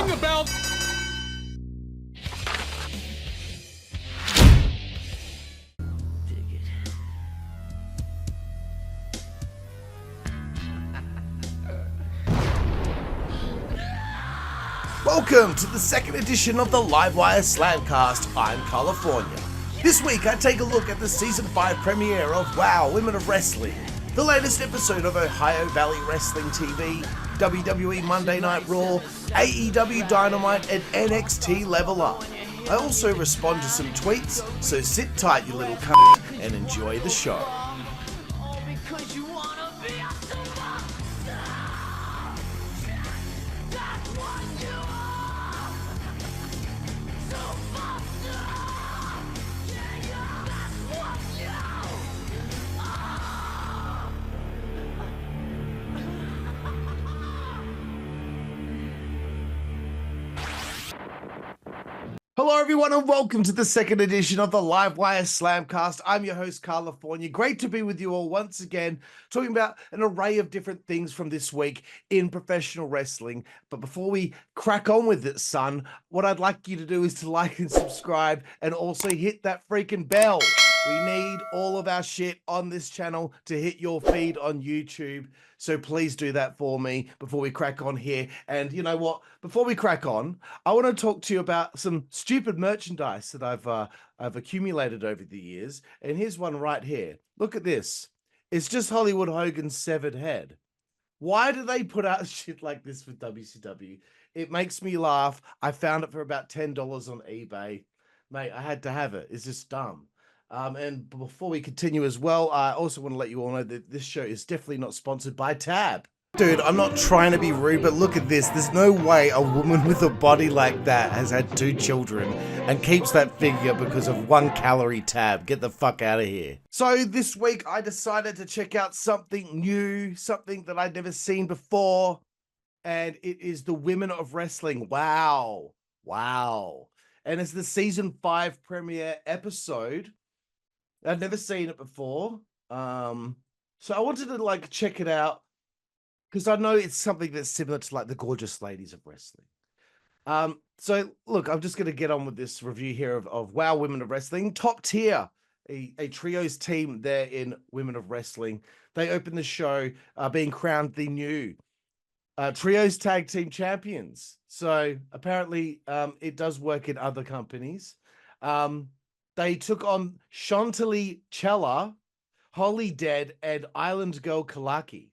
Ring the bell. Welcome to the second edition of the Livewire Slamcast. I'm Karlifornia. This week I take a look at the Season 5 premiere of WOW Women of Wrestling, the latest episode of Ohio Valley Wrestling TV, WWE Monday Night RAW, AEW Dynamite, and NXT LVL Up. I also respond to some tweets, so sit tight you little cunt and enjoy the show. Hello everyone and welcome to the second edition of the Livewire Slamcast. I'm your host Karlifornia. Great to be with you all once again, talking about an array of different things from this week in professional wrestling. But before we crack on with it, son, what I'd like you to do is to like and subscribe and also hit that freaking bell. We need all of our shit on this channel to hit your feed on YouTube. So please do that for me before we crack on here. And you know what? Before we crack on, I want to talk to you about some stupid merchandise that I've accumulated over the years. And here's one right here. Look at this. It's just Hollywood Hogan's severed head. Why do they put out shit like this for WCW? It makes me laugh. I found it for about $10 on eBay. Mate, I had to have it. It's just dumb. And before we continue as well, I also want to let you all know that this show is definitely not sponsored by Tab. Dude, I'm not trying to be rude, but look at this. There's no way a woman with a body like that has had 2 children and keeps that figure because of 1 calorie Tab. Get the fuck out of here. So this week I decided to check out something new, something that I'd never seen before. And it is the Women of Wrestling. Wow. Wow. And it's the season 5 premiere episode. I'd never seen it before. So I wanted to like check it out because I know it's something that's similar to like the Gorgeous Ladies of Wrestling. So look, I'm just going to get on with this review here of WOW Women of Wrestling. Top tier, a trios team there in Women of Wrestling. They opened the show being crowned the new trios tag team champions. So apparently it does work in other companies. They took on Chantilly Chella, Holly Dead, and Island Girl Kalaki.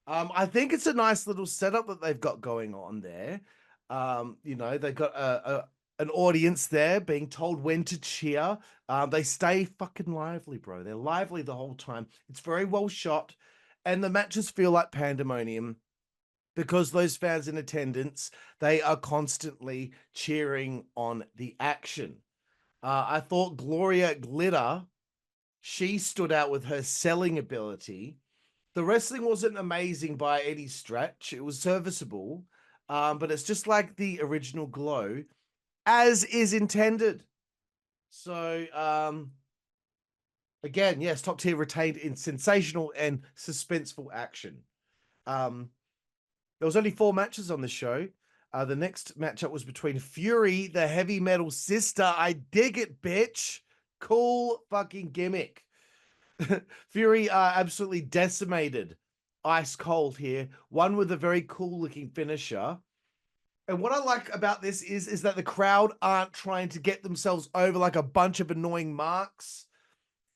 I think it's a nice little setup that they've got going on there. You know, they've got an audience there being told when to cheer. They stay fucking lively, bro. They're lively the whole time. It's very well shot, and the matches feel like pandemonium because those fans in attendance, they are constantly cheering on the action. I thought Gloria Glitter, she stood out with her selling ability. The wrestling wasn't amazing by any stretch. It was serviceable, but it's just like the original Glow, as is intended. So, again, yes, top tier retained in sensational and suspenseful action. There was only 4 matches on the show. The next matchup was between Fury, the heavy metal sister. I dig it, bitch. Cool fucking gimmick. Fury absolutely decimated Ice Cold here. One with a very cool looking finisher. And what I like about this is that the crowd aren't trying to get themselves over like a bunch of annoying marks.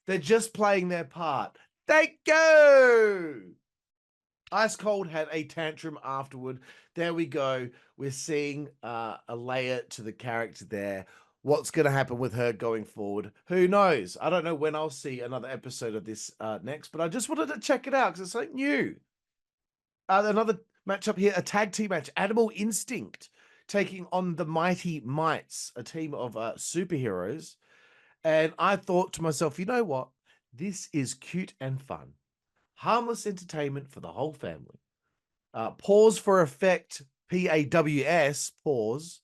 They're just playing their part. Thank you. Ice Cold had a tantrum afterward. There we go. We're seeing a layer to the character there. What's going to happen with her going forward? Who knows? I don't know when I'll see another episode of this next, but I just wanted to check it out because it's something new. Another matchup here, a tag team match. Animal Instinct taking on the Mighty Mites, a team of superheroes. And I thought to myself, you know what? This is cute and fun. Harmless entertainment for the whole family. Pause for Effect, PAWS, pause,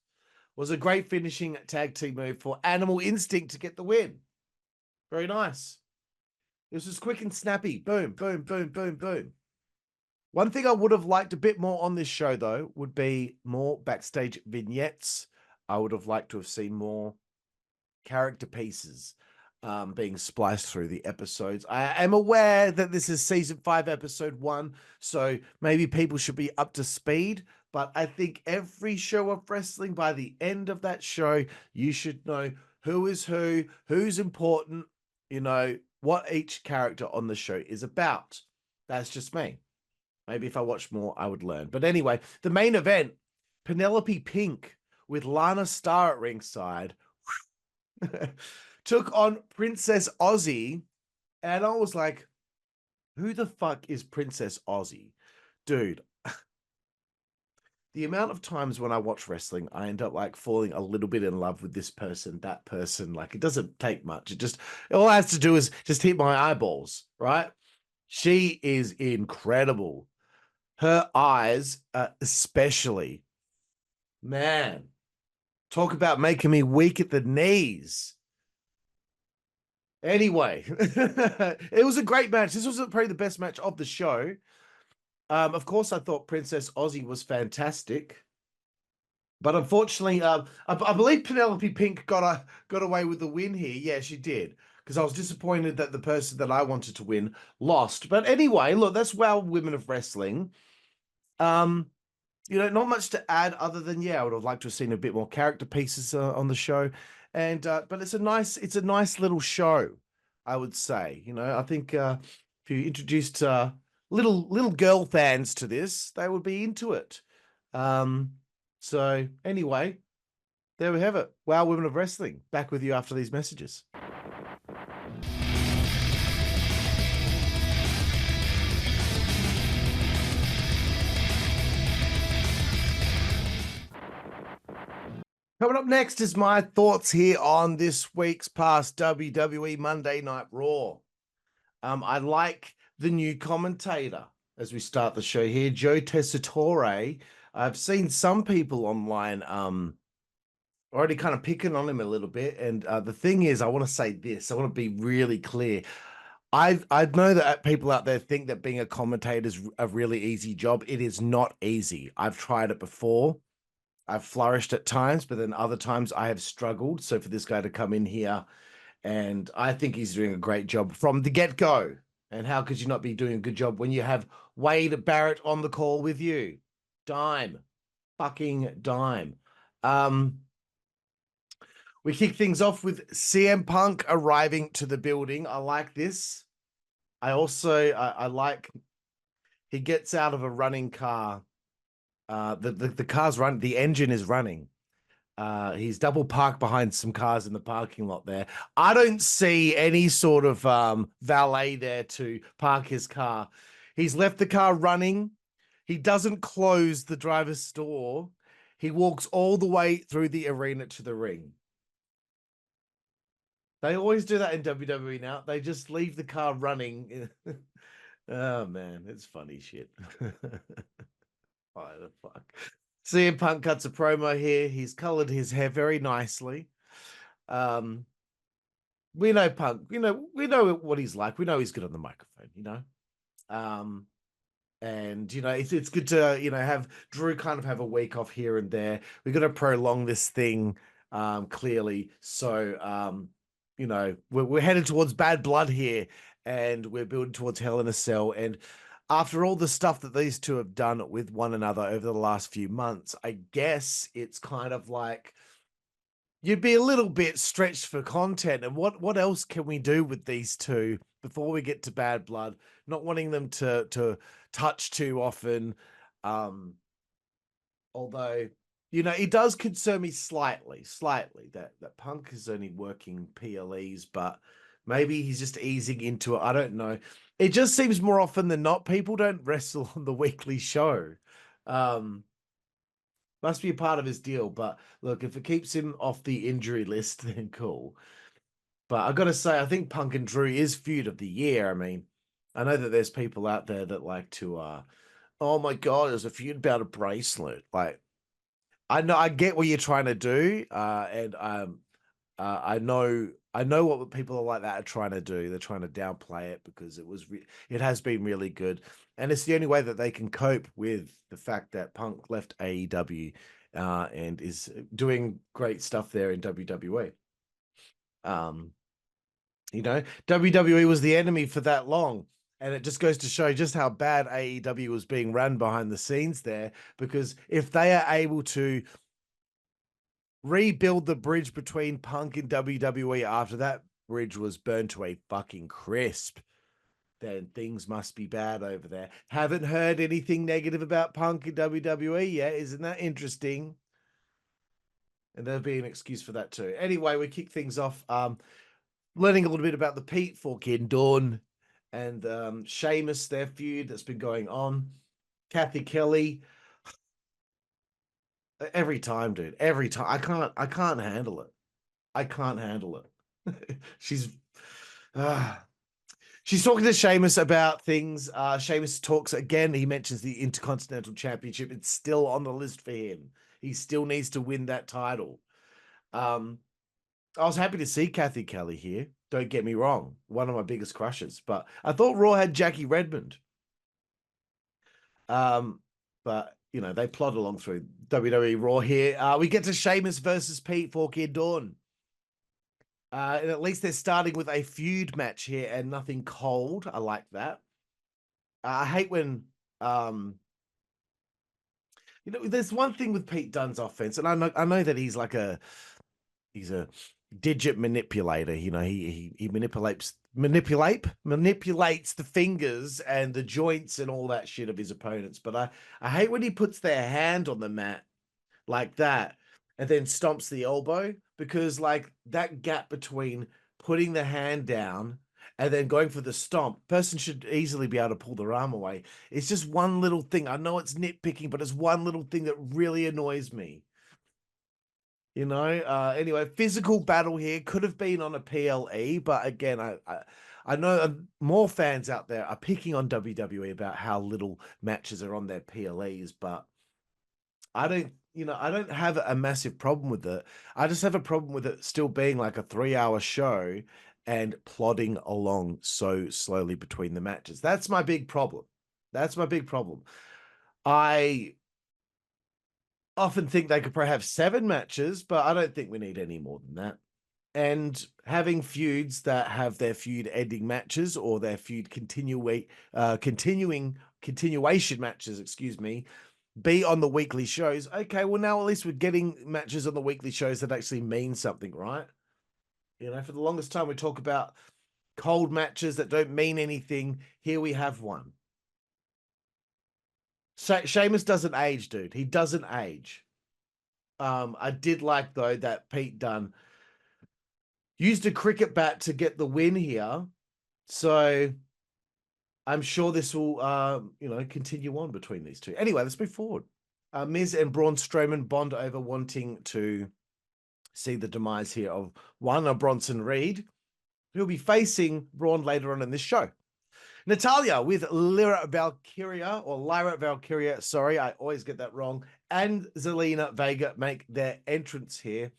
was a great finishing tag team move for Animal Instinct to get the win. Very nice. This was quick and snappy. Boom, boom, boom, boom, boom. One thing I would have liked a bit more on this show, though, would be more backstage vignettes. I would have liked to have seen more character pieces being spliced through the episodes. I am aware that this is season 5, episode 1, so maybe people should be up to speed. But I think every show of wrestling, by the end of that show, you should know who is who, who's important, you know, what each character on the show is about. That's just me. Maybe if I watch more, I would learn. But anyway, the main event, Penelope Pink with Lana Starr at ringside took on Princess Aussie, and I was like, who the fuck is Princess Aussie? Dude, the amount of times when I watch wrestling, I end up like falling a little bit in love with this person, that person. Like, it doesn't take much. All I have to do is just hit my eyeballs, right? She is incredible. Her eyes, especially, man, talk about making me weak at the knees. Anyway, it was a great match. This was probably the best match of the show. Of course, I thought Princess Aussie was fantastic, but unfortunately, I believe Penelope Pink got away with the win here. Yeah, she did, because I was disappointed that the person that I wanted to win lost. But anyway, look, that's WoW Women of Wrestling. You know, not much to add other than, yeah, I would have liked to have seen a bit more character pieces on the show. And but it's a nice little show, I would say. You know, I think if you introduced little girl fans to this, they would be into it. So anyway, there we have it. Wow, Women of Wrestling. Back with you after these messages. Coming up next is my thoughts here on this week's past WWE Monday Night RAW. I like the new commentator as we start the show here, Joe Tessitore. I've seen some people online already kind of picking on him a little bit. And the thing is, I want to say this. I want to be really clear. I know that people out there think that being a commentator is a really easy job. It is not easy. I've tried it before. I've flourished at times, but then other times I have struggled. So for this guy to come in here, and I think he's doing a great job from the get-go. And how could you not be doing a good job when you have Wade Barrett on the call with you? Dime. Fucking dime. We kick things off with CM Punk arriving to the building. I like this. I also, I like, he gets out of a running car. The car's run. The engine is running. He's double parked behind some cars in the parking lot there. I don't see any sort of valet there to park his car. He's left the car running. He doesn't close the driver's door. He walks all the way through the arena to the ring. They always do that in WWE now. They just leave the car running. Oh, man, it's funny shit. Why the fuck? CM Punk cuts a promo here. He's colored his hair very nicely. We know Punk. We know what he's like. We know he's good on the microphone. And it's good to have Drew kind of have a week off here and there. We're gonna prolong this thing clearly. So we're headed towards Bad Blood here, and we're building towards Hell in a Cell. And after all the stuff that these two have done with one another over the last few months, I guess it's kind of like you'd be a little bit stretched for content. And what else can we do with these two before we get to Bad Blood? Not wanting them to touch too often. Although, it does concern me slightly that Punk is only working PLEs, but maybe he's just easing into it. I don't know. It just seems more often than not, people don't wrestle on the weekly show. Must be a part of his deal. But look, if it keeps him off the injury list, then cool. But I got to say, I think Punk and Drew is feud of the year. I mean, I know that there's people out there that like to, oh my God, there's a feud about a bracelet. Like, I know, I get what you're trying to do. And I know I know what people like that are trying to do. They're trying to downplay it because it has been really good, and it's the only way that they can cope with the fact that Punk left AEW and is doing great stuff there in WWE. WWE was the enemy for that long. And it just goes to show just how bad AEW was being run behind the scenes there. Because if they are able to rebuild the bridge between Punk and WWE after that bridge was burned to a fucking crisp, then things must be bad over there. Haven't heard anything negative about Punk and WWE yet. Isn't that interesting? And there'll be an excuse for that too. Anyway, we kick things off. Learning a little bit about the Pete fucking Dawn and Sheamus, their feud that's been going on. Kathy Kelly. Every time, dude. Every time. I can't handle it. I can't handle it. She's talking to Sheamus about things. Sheamus talks again. He mentions the Intercontinental Championship. It's still on the list for him. He still needs to win that title. I was happy to see Kathy Kelly here. Don't get me wrong. One of my biggest crushes. But I thought Raw had Jackie Redmond. But, you know, they plod along through WWE Raw here. We get to Sheamus versus Pete Forky and Dawn. And at least they're starting with a feud match here and nothing cold. I like that. I hate when, you know, there's one thing with Pete Dunne's offense, and I know that he's a digit manipulator. You know, he manipulates the fingers and the joints and all that shit of his opponents. But I hate when he puts their hand on the mat like that and then stomps the elbow, because like that gap between putting the hand down and then going for the stomp, person should easily be able to pull their arm away. It's just one little thing. I know it's nitpicking, but it's one little thing that really annoys me. You know, anyway, physical battle here could have been on a PLE, but again, I know more fans out there are picking on WWE about how little matches are on their PLEs, but I don't have a massive problem with it. I just have a problem with it still being like a 3-hour show and plodding along so slowly between the matches. That's my big problem. That's my big problem. I often think they could probably have 7 matches, but I don't think we need any more than that. And having feuds that have their feud ending matches or their feud continuation matches, excuse me, be on the weekly shows. Okay, well now at least we're getting matches on the weekly shows that actually mean something, right? You know, for the longest time we talk about cold matches that don't mean anything. Here we have one. Sheamus doesn't age, dude. He doesn't age. I did like though that Pete Dunne used a cricket bat to get the win here. So I'm sure this will, continue on between these two. Anyway, let's move forward. Miz and Braun Strowman bond over wanting to see the demise here of one, Bronson Reed, who'll be facing Braun later on in this show. Natalya with Lyra Valkyria, sorry, I always get that wrong, and Zelina Vega make their entrance here.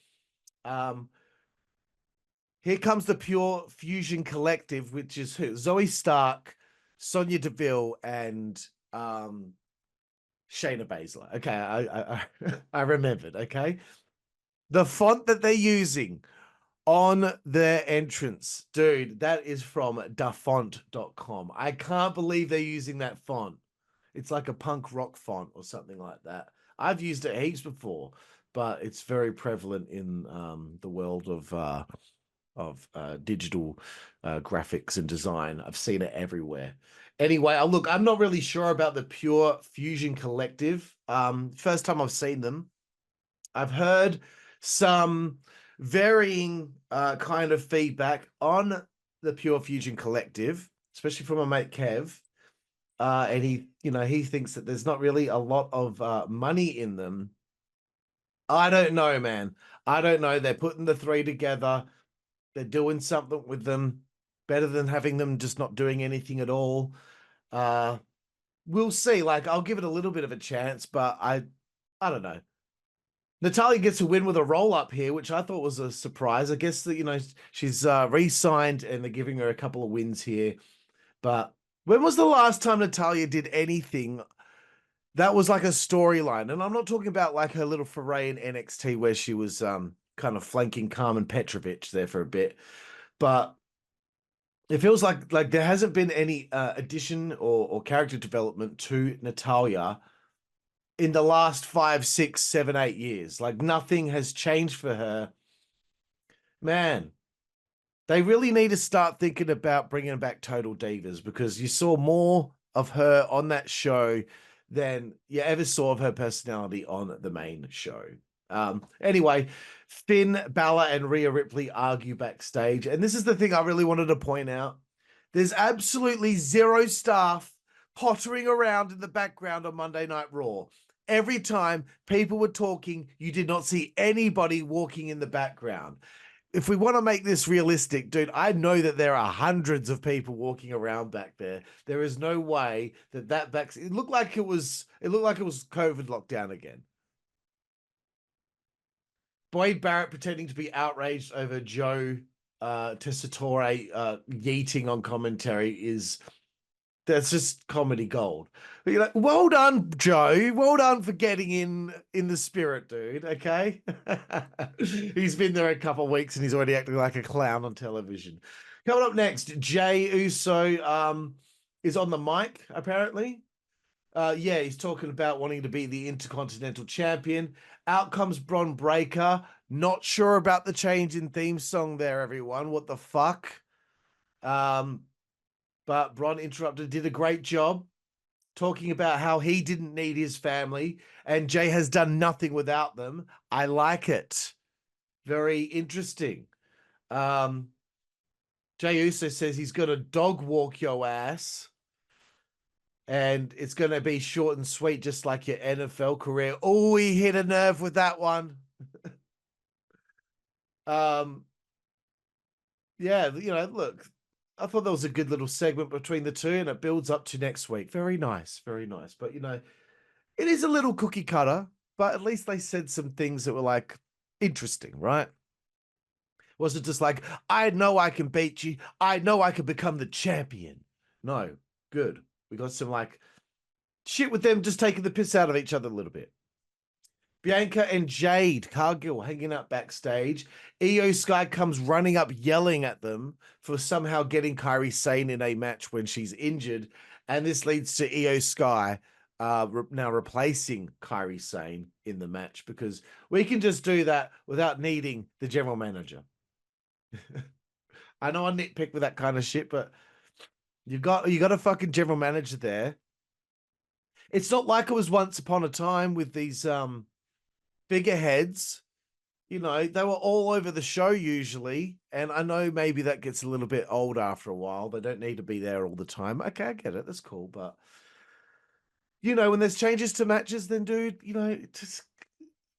Here comes the Pure Fusion Collective, which is who? Zoe Stark, Sonya Deville, and Shayna Baszler. Okay, I remembered, okay? The font that they're using on their entrance, dude, that is from dafont.com. I can't believe they're using that font. It's like a punk rock font or something like that. I've used it heaps before, but it's very prevalent in the world of digital graphics and design. I've seen it everywhere. Anyway, look, I'm not really sure about the Pure Fusion Collective. First time I've seen them. I've heard some varying kind of feedback on the Pure Fusion Collective, especially from my mate Kev. And he thinks that there's not really a lot of money in them. I don't know, man. I don't know. They're putting the 3 together. They're doing something with them better than having them just not doing anything at all. We'll see. Like, I'll give it a little bit of a chance, but I don't know. Natalya gets a win with a roll up here, which I thought was a surprise. I guess that, you know, she's re-signed and they're giving her a couple of wins here. But when was the last time Natalya did anything that was like a storyline? And I'm not talking about like her little foray in NXT where she was kind of flanking Carmen Petrovich there for a bit. But it feels like there hasn't been any addition or character development to Natalya in the last 5, 6, 7, 8 years. Like nothing has changed for her. Man, they really need to start thinking about bringing back Total Divas, because you saw more of her on that show than you ever saw of her personality on the main show. Anyway, Finn Balor and Rhea Ripley argue backstage. And this is the thing I really wanted to point out. There's absolutely zero staff pottering around in the background on Monday Night Raw. Every time people were talking, you did not see anybody walking in the background. If we want to make this realistic, dude, I know that there are hundreds of people walking around back there. There is no way that back. It looked like it was COVID lockdown again. Boyd Barrett pretending to be outraged over Joe Tessitore yeeting on commentary that's just comedy gold. But you're like, well done, Joe. Well done for getting in the spirit, dude. Okay. He's been there a couple of weeks and he's already acting like a clown on television. Coming up next, Jey Uso is on the mic, apparently. Yeah, he's talking about wanting to be the Intercontinental Champion. Out comes Bron Breakker. Not sure about the change in theme song there, everyone. What the fuck? But Bron interrupted, did a great job talking about how he didn't need his family and Jey has done nothing without them. I like it. Very interesting. Jey Uso says he's going to dog walk your ass and it's going to be short and sweet, just like your NFL career. Oh, he hit a nerve with that one. Yeah, you know, look, I thought that was a good little segment between the two, and it builds up to next week. Very nice, very nice. But, you know, it is a little cookie cutter, but at least they said some things that were like interesting, right? Was it just like, I know I can beat you. I know I can become the champion. No, good. We got some like shit with them just taking the piss out of each other a little bit. Bianca and Jade Cargill hanging out backstage. Io Sky comes running up yelling at them for somehow getting Kairi Sane in a match when she's injured. And this leads to Io Sky now replacing Kairi Sane in the match, because we can just do that without needing the general manager. I know I nitpick with that kind of shit, but you got a fucking general manager there. It's not like it was once upon a time with these figureheads. You know, they were all over the show usually, and I know maybe that gets a little bit old after a while. They don't need to be there all the time. Okay, I get it. That's cool, but you know, when there's changes to matches, then dude, you know, it just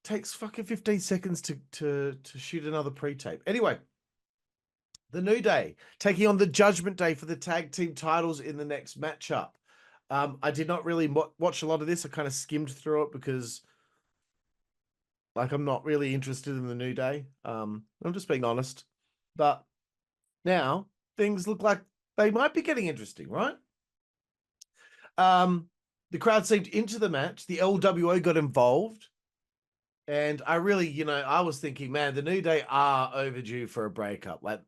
takes fucking 15 seconds to shoot another pre-tape. Anyway, the New Day taking on the Judgment Day for the tag team titles in the next matchup. I did not really watch a lot of this. I kind of skimmed through it because, like, I'm not really interested in the New Day. I'm just being honest. But now things look like they might be getting interesting, right? The crowd seemed into the match. The LWO got involved. And I really, you know, I was thinking, man, the New Day are overdue for a breakup. Like,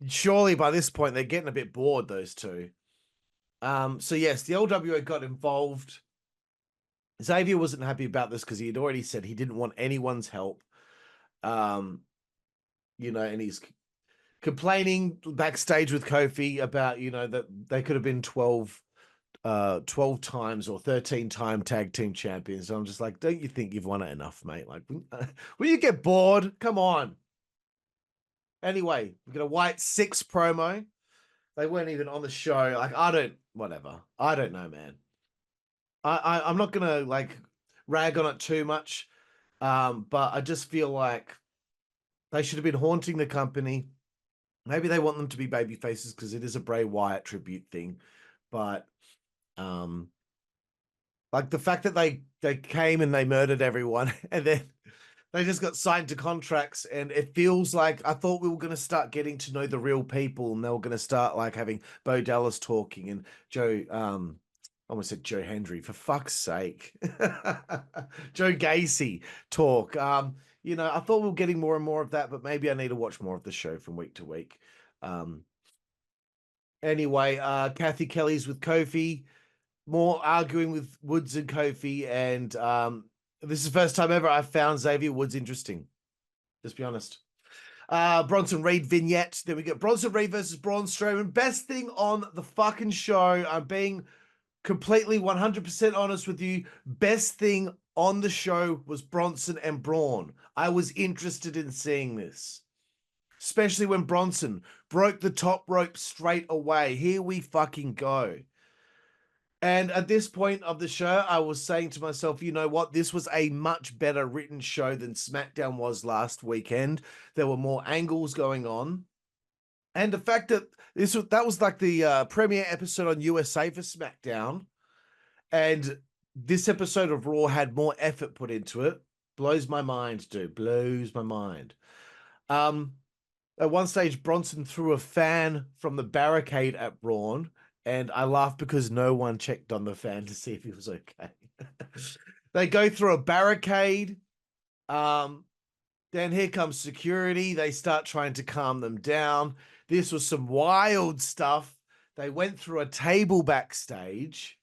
surely by this point, they're getting a bit bored, those two. So yes, the LWO got involved. Xavier wasn't happy about this because he had already said he didn't want anyone's help. You know, and he's complaining backstage with Kofi about, you know, that they could have been 12 times or 13-time tag team champions. So I'm just like, don't you think you've won it enough, mate? Like, will you get bored? Come on. Anyway, we got a White 6 promo. They weren't even on the show. Like, whatever. I don't know, man. I'm not gonna like rag on it too much. But I just feel like they should have been haunting the company. Maybe they want them to be baby faces because it is a Bray Wyatt tribute thing. But like the fact that they came and they murdered everyone and then They just got signed to contracts, and it feels like I thought we were going to start getting to know the real people, and they were going to start like having Bo Dallas talking and Joe. I almost said Joe Hendry, for fuck's sake. Joe Gacy talk. You know, I thought we were getting more and more of that, but maybe I need to watch more of the show from week to week. Anyway, Kathy Kelly's with Kofi, more arguing with Woods and Kofi, and this is the first time ever I've found Xavier Woods interesting. Just be honest. Bronson Reed vignette. Then we get Bronson Reed versus Braun Strowman. Best thing on the fucking show. I'm being completely 100% honest with you. Best thing on the show was Bronson and Braun. I was interested in seeing this, especially when Bronson broke the top rope straight away. Here we fucking go. And at this point of the show, I was saying to myself, you know what? This was a much better written show than SmackDown was last weekend. There were more angles going on. And the fact that that was like the premiere episode on USA for SmackDown. And this episode of Raw had more effort put into it. Blows my mind, dude. Blows my mind. At one stage, Bronson threw a fan from the barricade at Braun. And I laughed because no one checked on the fan to see if he was okay. They go through a barricade. Then here comes security. They start trying to calm them down. This was some wild stuff. They went through a table backstage.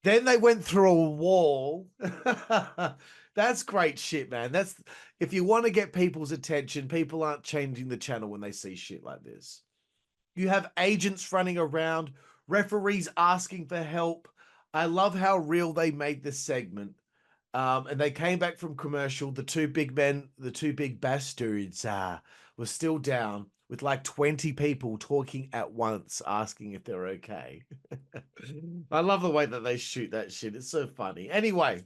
Then they went through a wall. That's great shit, man. That's if you want to get people's attention, people aren't changing the channel when they see shit like this. You have agents running around, referees asking for help. I love how real they made this segment. And they came back from commercial. The two big men, the two big bastards, were still down with like 20 people talking at once, asking if they're okay. I love the way that they shoot that shit. It's so funny. Anyway,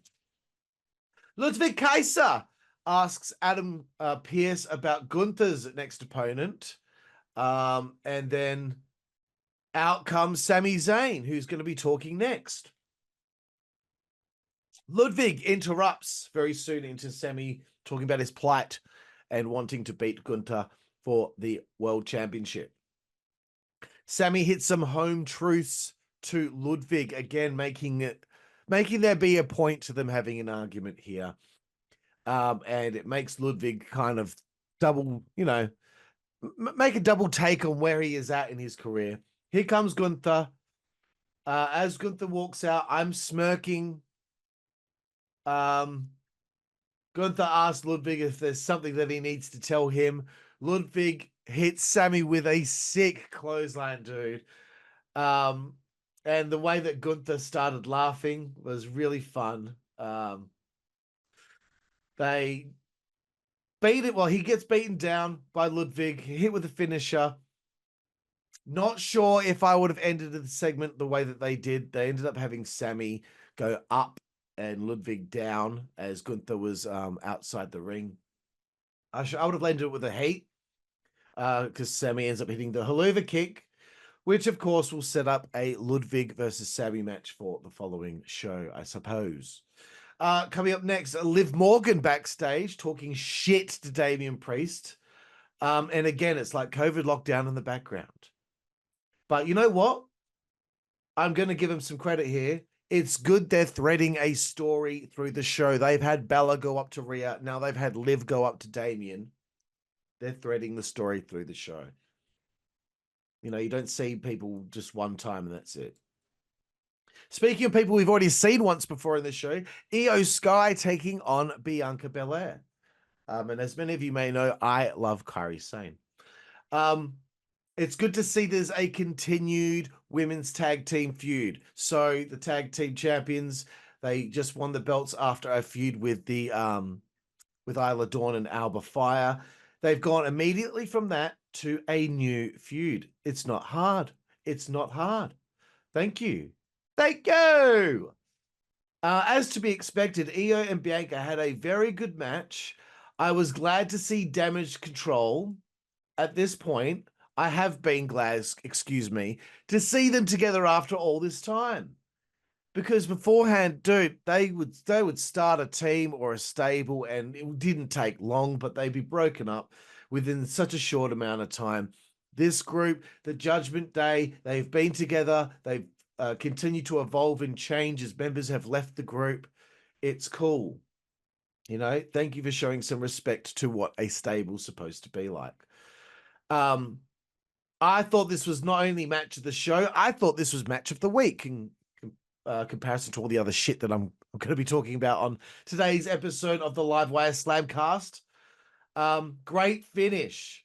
Ludwig Kaiser asks Adam Pearce about Gunther's next opponent. And then out comes Sami Zayn, who's going to be talking next. Ludwig interrupts very soon into Sami talking about his plight and wanting to beat Gunther for the World Championship. Sami hits some home truths to Ludwig, again, making there be a point to them having an argument here. And it makes Ludwig kind of double, you know, make a double take on where he is at in his career. Here comes Gunther. As Gunther walks out, I'm smirking. Gunther asks Ludwig if there's something that he needs to tell him. Ludwig hits Sami with a sick clothesline, dude. And the way that Gunther started laughing was really fun. They beat it. Well, he gets beaten down by Ludwig, hit with a finisher. Not sure if I would have ended the segment the way that they did. They ended up having Sami go up and Ludwig down as Gunther was outside the ring. I would have ended it with a heat because Sami ends up hitting the Helluva Kick, which of course will set up a Ludwig versus Sami match for the following show, I suppose. Coming up next, Liv Morgan backstage talking shit to Damian Priest. And again, it's like COVID lockdown in the background. But you know what? I'm going to give him some credit here. It's good they're threading a story through the show. They've had Bella go up to Rhea. Now they've had Liv go up to Damian. They're threading the story through the show. You know, you don't see people just one time and that's it. Speaking of people we've already seen once before in the show, Io Sky taking on Bianca Belair. And as many of you may know, I love Kairi Sane. It's good to see there's a continued women's tag team feud. So the tag team champions, they just won the belts after a feud with the with Isla Dawn and Alba Fire. They've gone immediately from that to a new feud. It's not hard. It's not hard. Thank you. Thank you. As to be expected, Io and Bianca had a very good match. I was glad to see Damage Control. At this point, I have been glad, excuse me, to see them together after all this time. Because beforehand, dude, they would start a team or a stable, and it didn't take long, but they'd be broken up within such a short amount of time. This group, the Judgment Day, they've been together. They've continued to evolve and change as members have left the group. It's cool. You know, thank you for showing some respect to what a stable's supposed to be like. I thought this was not only match of the show, I thought this was match of the week in comparison to all the other shit that I'm going to be talking about on today's episode of the Livewire Slamcast. Great finish.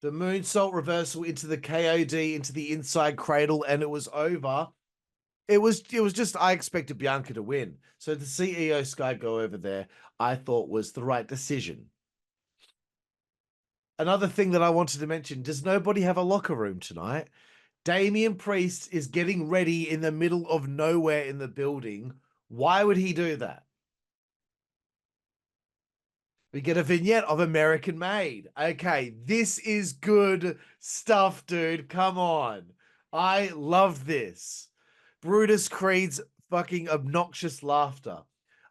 The moonsault reversal into the KOD, into the inside cradle, and it was over. It was just, I expected Bianca to win. So to see Io Sky go over there, I thought was the right decision. Another thing that I wanted to mention, does nobody have a locker room tonight? Damian Priest is getting ready in the middle of nowhere in the building. Why would he do that? We get a vignette of American Made. Okay, this is good stuff, dude. Come on. I love this. Brutus Creed's fucking obnoxious laughter.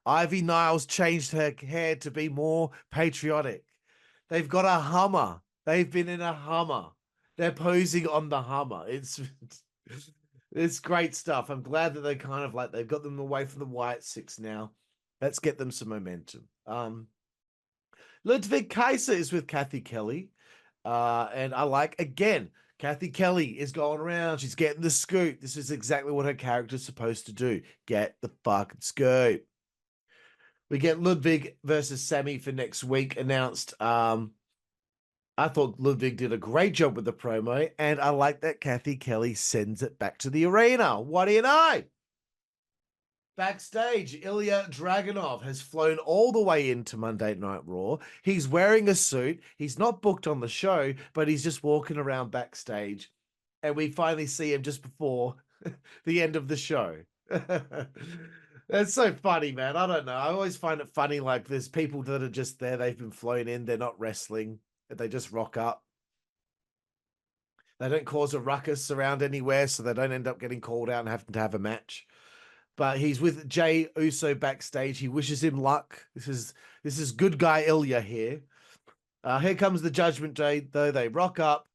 Ivy Niles changed her hair to be more patriotic. They've got a Hummer. They've been in a Hummer. They're posing on the Hummer. It's great stuff. I'm glad that they kind of like, they've got them away from the White Six now. Let's get them some momentum. Ludwig Kaiser is with Kathy Kelly. And I like, again, Kathy Kelly is going around. She's getting the scoop. This is exactly what her character's supposed to do. Get the fucking scoop. We get Ludwig versus Sammy for next week announced. I thought Ludwig did a great job with the promo, and I like that Kathy Kelly sends it back to the arena. What do you know? Backstage, Ilya Dragunov has flown all the way into Monday Night Raw. He's wearing a suit. He's not booked on the show, but he's just walking around backstage. And we finally see him just before the end of the show. That's so funny, man. I don't know. I always find it funny, like there's people that are just there. They've been flown in. They're not wrestling. They just rock up. They don't cause a ruckus around anywhere, so they don't end up getting called out and having to have a match. But he's with Jey Uso backstage. He wishes him luck. This is good guy Ilya here. Here comes the Judgment Day, though. They rock up.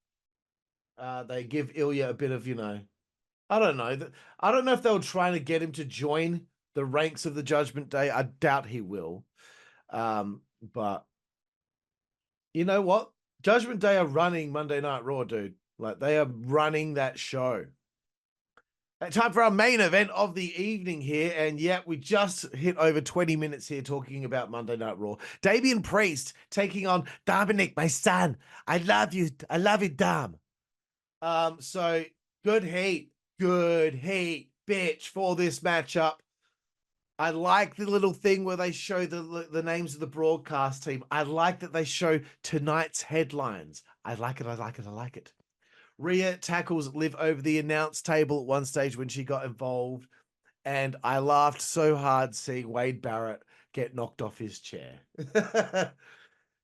They give Ilya a bit of, I don't know. I don't know if they were trying to get him to join the ranks of the Judgment Day. I doubt he will. But you know what? Judgment Day are running Monday Night Raw, dude. Like, they are running that show. Time for our main event of the evening here. And yet we just hit over 20 minutes here talking about Monday Night Raw. Damian Priest taking on Dominic, my son. I love you. I love you, Dom. So good heat, bitch, for this matchup. I like the little thing where they show the names of the broadcast team. I like that they show tonight's headlines. I like it. I like it. I like it. Rhea tackles Liv over the announce table at one stage when she got involved. And I laughed so hard seeing Wade Barrett get knocked off his chair.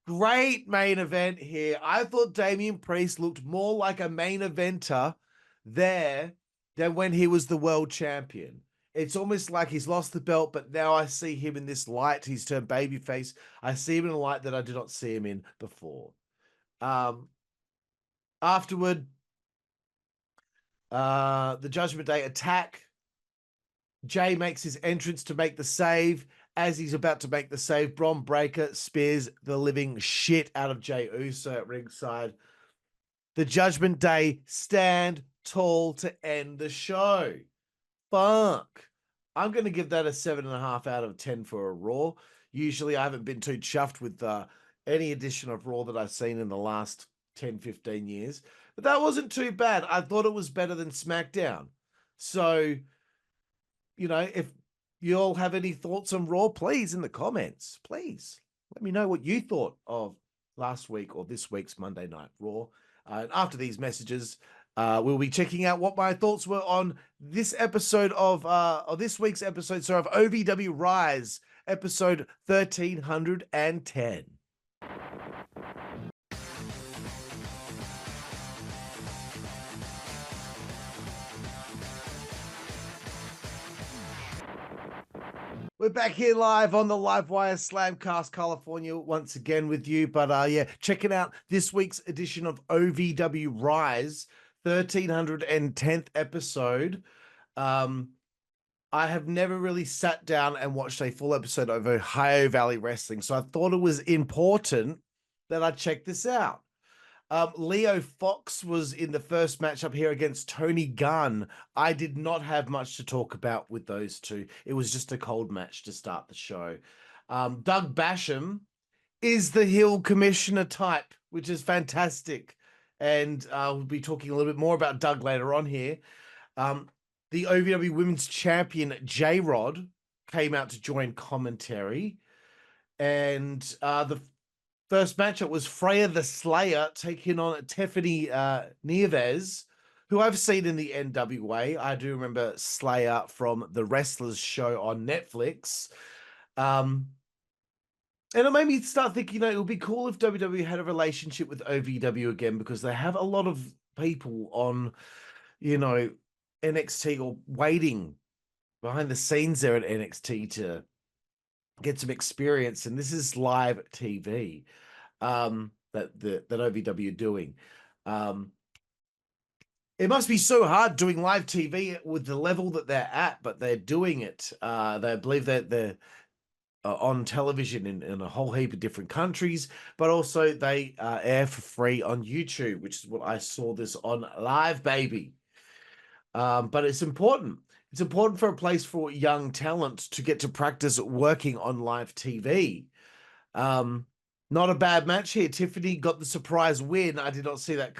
Great main event here. I thought Damian Priest looked more like a main eventer there than when he was the world champion. It's almost like he's lost the belt, but now I see him in this light. He's turned babyface. I see him in a light that I did not see him in before. Afterward, the Judgment Day attack. Jay makes his entrance to make the save. As he's about to make the save, Bron Breakker spears the living shit out of Jey Uso at ringside. The Judgment Day stand tall to end the show. Fuck. I'm going to give that a 7.5 out of 10 for a Raw. Usually I haven't been too chuffed with any edition of Raw that I've seen in the last 10, 15 years. But that wasn't too bad. I thought it was better than SmackDown. So, if you all have any thoughts on Raw, please, in the comments, please let me know what you thought of last week or this week's Monday Night Raw. And after these messages, we'll be checking out what my thoughts were on this episode of this week's episode, of OVW Rise, episode 1310. We're back here live on the Livewire Slamcast, California, once again with you. But yeah, checking out this week's edition of OVW Rise, 1310th episode. I have never really sat down and watched a full episode of Ohio Valley Wrestling, so I thought it was important that I check this out. Leo Fox was in the first matchup here against Tony Gunn. I did not have much to talk about with those two. It was just a cold match to start the show. Doug Basham is the heel commissioner type, which is fantastic. And we'll be talking a little bit more about Doug later on here. The OVW Women's Champion, J-Rod, came out to join commentary. And the first matchup was Freya the Slayer taking on Tiffany Nieves, who I've seen in the NWA. I do remember Slayer from the Wrestlers show on Netflix. And it made me start thinking, it would be cool if WWE had a relationship with OVW again, because they have a lot of people on, NXT or waiting behind the scenes there at NXT to get some experience. And this is live TV. That OVW are doing. It must be so hard doing live TV with the level that they're at, but they're doing it. They believe that they're on television in a whole heap of different countries, but also they air for free on YouTube, which is what I saw this on live, baby. But it's important. It's important for a place for young talent to get to practice working on live TV. Not a bad match here. Tiffany got the surprise win. I did not see that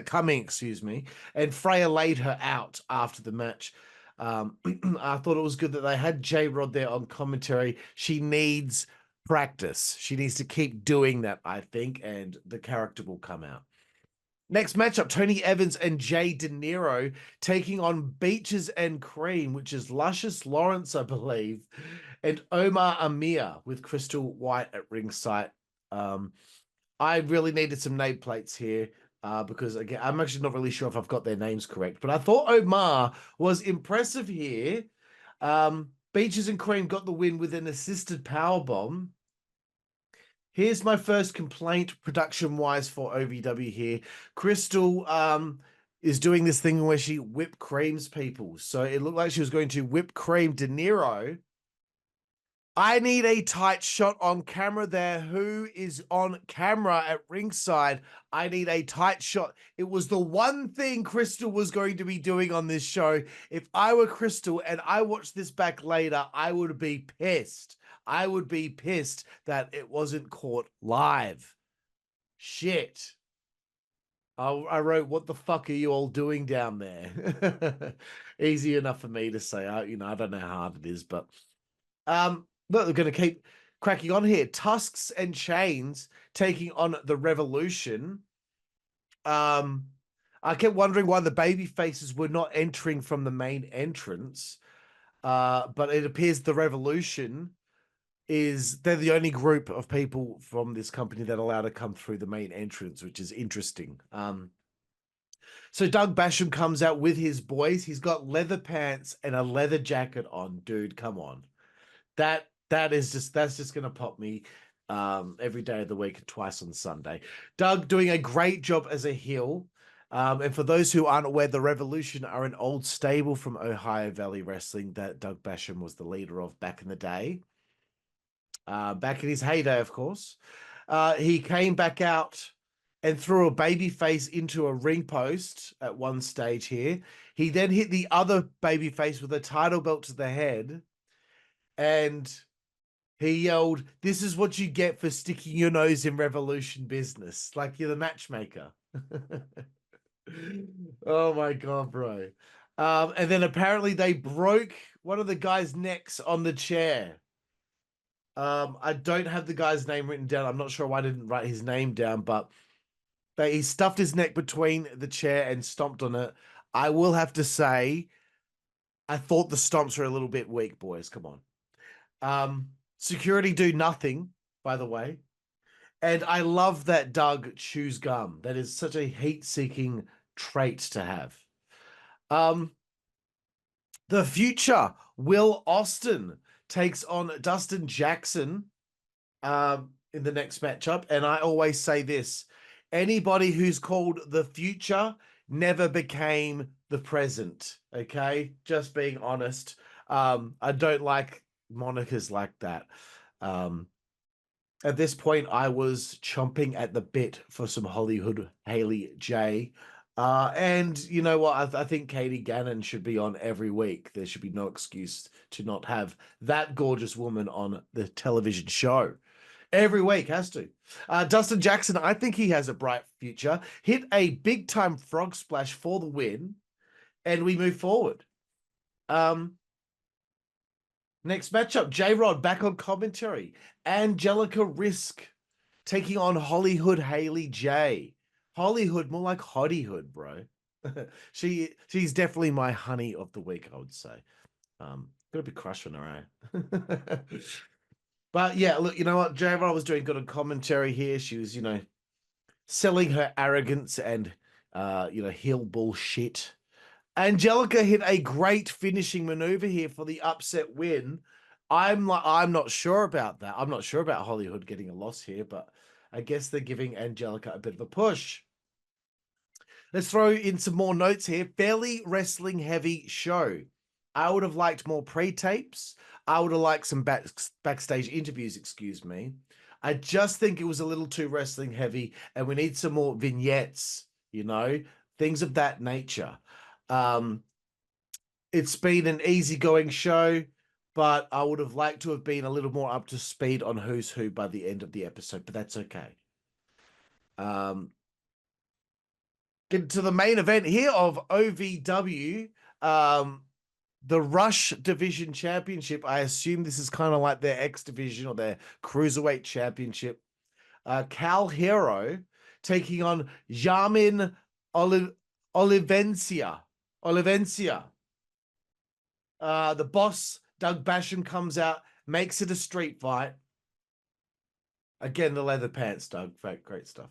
coming, excuse me. And Freya laid her out after the match. I thought it was good that they had J-Rod there on commentary. She needs practice. She needs to keep doing that, I think, and the character will come out. Next matchup, Tony Evans and Jay De Niro taking on Beaches and Cream, which is Luscious Lawrence, I believe, and Omar Amir with Crystal White at ringside. I really needed some nameplates here because, again, I'm actually not really sure if I've got their names correct, but I thought Omar was impressive here. Beaches and Cream got the win with an assisted powerbomb. Here's my first complaint production-wise for OVW here. Crystal is doing this thing where she whipped creams people. So it looked like she was going to whip cream De Niro. I need a tight shot on camera there. Who is on camera at ringside? I need a tight shot. It was the one thing Crystal was going to be doing on this show. If I were Crystal and I watched this back later, I would be pissed. I would be pissed that it wasn't caught live. Shit. I wrote, what the fuck are you all doing down there? Easy enough for me to say. I don't know how hard it is, but look, they're going to keep cracking on here. Tusks and Chains taking on the Revolution. I kept wondering why the baby faces were not entering from the main entrance. But it appears the Revolution they're the only group of people from this company that are allowed to come through the main entrance, which is interesting. So Doug Basham comes out with his boys. He's got leather pants and a leather jacket on. Dude, come on. That's just gonna pop me every day of the week, twice on Sunday. Doug doing a great job as a heel. And for those who aren't aware, the Revolution are an old stable from Ohio Valley Wrestling that Doug Basham was the leader of back in the day. Back in his heyday, of course. He came back out and threw a baby face into a ring post at one stage here. He then hit the other baby face with a title belt to the head. And he yelled, "This is what you get for sticking your nose in Revolution business. Like you're the matchmaker." Oh my God, bro. And then apparently they broke one of the guy's necks on the chair. I don't have the guy's name written down. I'm not sure why I didn't write his name down, but he stuffed his neck between the chair and stomped on it. I will have to say, I thought the stomps were a little bit weak, boys. Come on. Security do nothing, by the way. And I love that Doug chews gum. That is such a heat-seeking trait to have. The future, Will Austin takes on Dustin Jackson in the next matchup. And I always say this, anybody who's called the future never became the present. Okay, just being honest. I don't like monikers like that. At this point, I was chomping at the bit for some Hollywood Haley J. And you know what? I think Katie Gannon should be on every week. There should be no excuse to not have that gorgeous woman on the television show. Every week has to. Dustin Jackson, I think he has a bright future. Hit a big time frog splash for the win, and we move forward. Next matchup, J-Rod back on commentary. Angelica Risk taking on Hollywood Haley J. Hollywood, more like Hoddyhood, bro. She's definitely my honey of the week, I would say. Got a big crush on her, eh? But yeah, look, you know what? J-Rod was doing good on commentary here. She was, selling her arrogance and, heel bullshit. Angelica hit a great finishing maneuver here for the upset win. I'm not sure about that. I'm not sure about Hollywood getting a loss here, but I guess they're giving Angelica a bit of a push. Let's throw in some more notes here. Fairly wrestling heavy show. I would have liked more pre-tapes. I would have liked some backstage interviews, excuse me. I just think it was a little too wrestling heavy, and we need some more vignettes, things of that nature. It's been an easygoing show, but I would have liked to have been a little more up to speed on who's who by the end of the episode, but that's okay. Get to the main event here of OVW, the Rush Division Championship. I assume this is kind of like their X Division or their Cruiserweight Championship. Cal Hero taking on Yamin Olivencia. The boss, Doug Basham, comes out, makes it a street fight. Again, the leather pants, Doug. Great stuff.